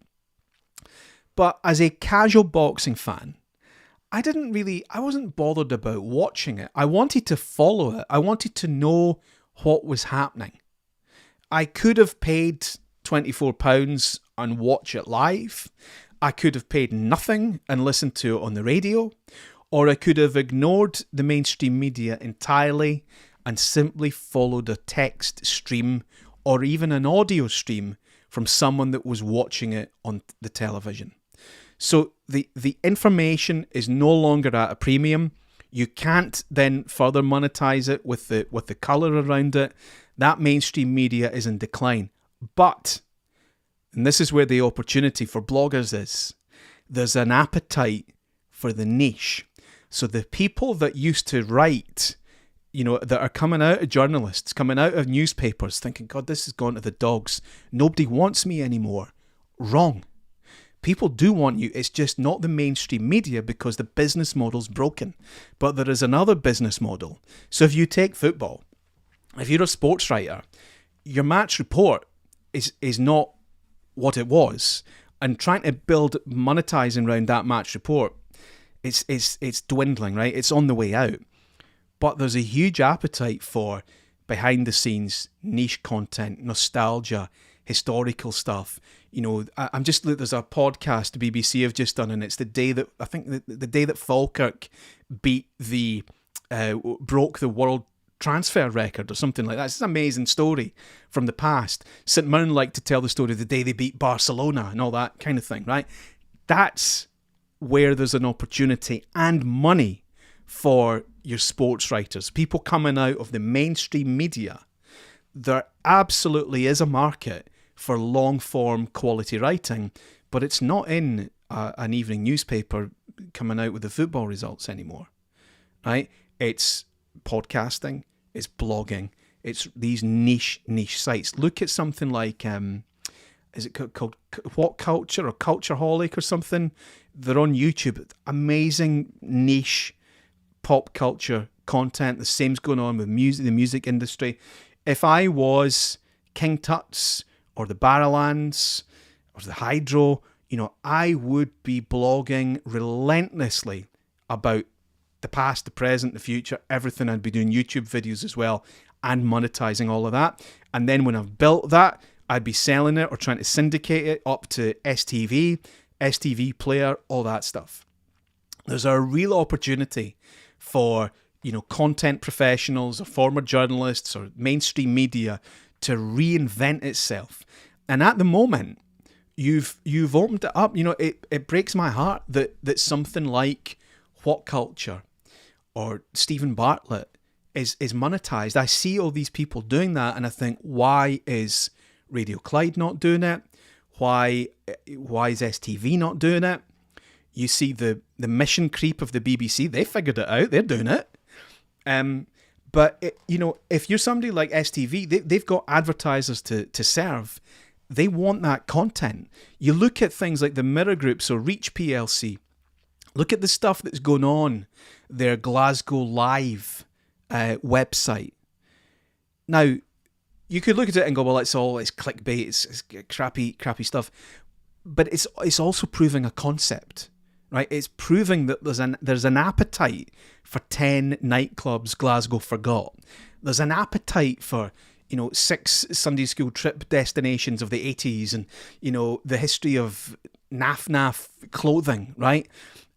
But as a casual boxing fan, I wasn't bothered about watching it. I wanted to follow it. I wanted to know what was happening. I could have paid £24 and watch it live. I could have paid nothing and listened to it on the radio. Or I could have ignored the mainstream media entirely and simply followed a text stream or even an audio stream from someone that was watching it on the television. So the information is no longer at a premium. You can't then further monetize it with the colour around it. That mainstream media is in decline. But, and this is where the opportunity for bloggers is, there's an appetite for the niche. So the people that used to write that are coming out of journalists, coming out of newspapers, thinking, God, this has gone to the dogs. Nobody wants me anymore. Wrong. People do want you. It's just not the mainstream media because the business model's broken. But there is another business model. So if you take football, if you're a sports writer, your match report is not what it was. And trying to build monetizing around that match report, it's dwindling, right? It's on the way out. But there's a huge appetite for behind the scenes, niche content, nostalgia, historical stuff. There's a podcast the BBC have just done, and it's the day that, I think the day that Falkirk broke the world transfer record or something like that. It's an amazing story from the past. St Mirren like to tell the story of the day they beat Barcelona and all that kind of thing, right? That's where there's an opportunity and money for your sports writers, people coming out of the mainstream media. There absolutely is a market for long-form quality writing, but it's not in an evening newspaper coming out with the football results anymore, right? It's podcasting, it's blogging, it's these niche sites. Look at something like, is it called What Culture or Cultureholic or something? They're on YouTube. Amazing niche pop culture content. The same's going on with the music industry. If I was King Tut's or the Barrowlands or the Hydro, I would be blogging relentlessly about the past, the present, the future, everything. I'd be doing YouTube videos as well and monetizing all of that. And then when I've built that, I'd be selling it or trying to syndicate it up to STV Player, all that stuff. There's a real opportunity for, content professionals or former journalists or mainstream media to reinvent itself. And at the moment, you've opened it up. It breaks my heart that something like What Culture or Stephen Bartlett is monetized. I see all these people doing that and I think, why is Radio Clyde not doing it? Why is STV not doing it? You see the mission creep of the BBC. They figured it out. They're doing it. But if you're somebody like STV, they've got advertisers to serve. They want that content. You look at things like the Mirror Groups or Reach PLC. Look at the stuff that's going on. Their Glasgow Live website. Now, you could look at it and go, well, it's clickbait, it's crappy stuff. But it's also proving a concept, right? It's proving that there's an appetite for 10 nightclubs Glasgow forgot. There's an appetite for 6 Sunday school trip destinations of the 80s and the history of naff clothing, right?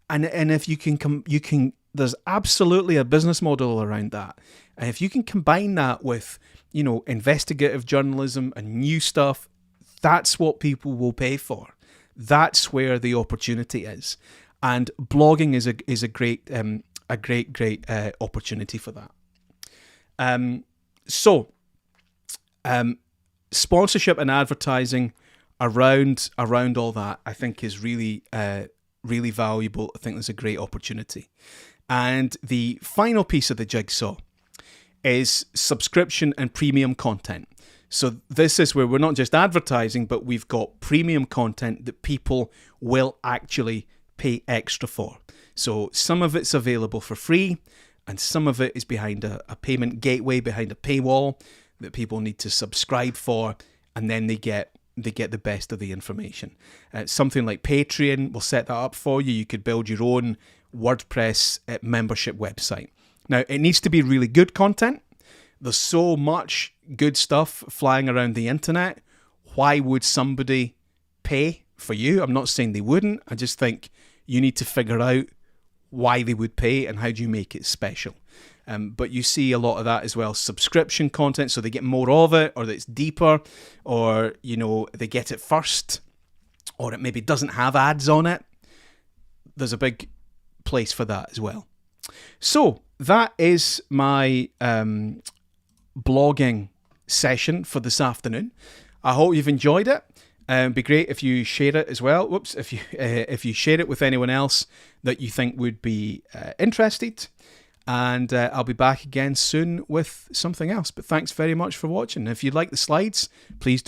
And if you can there's absolutely a business model around that. And if you can combine that with investigative journalism and new stuff, that's what people will pay for. That's where the opportunity is, and blogging is a great opportunity for that. Sponsorship and advertising around all that, I think, is really valuable. I think there's a great opportunity. And the final piece of the jigsaw is subscription and premium content. So this is where we're not just advertising, but we've got premium content that people will actually pay extra for. So some of it's available for free, and some of it is behind a payment gateway, behind a paywall that people need to subscribe for, and then they get the best of the information. Something like Patreon will set that up for you. You could build your own WordPress membership website. Now, it needs to be really good content. There's so much good stuff flying around the internet. Why would somebody pay for you? I'm not saying they wouldn't. I just think you need to figure out why they would pay and how do you make it special. But you see a lot of that as well. Subscription content, so they get more of it, or it's deeper, or they get it first, or it maybe doesn't have ads on it. There's a big place for that as well. So that is my blogging session for this afternoon. I hope you've enjoyed it. It'd be great if you share it as well. If you share it with anyone else that you think would be interested. and I'll be back again soon with something else. But thanks very much for watching. If you like the slides, please do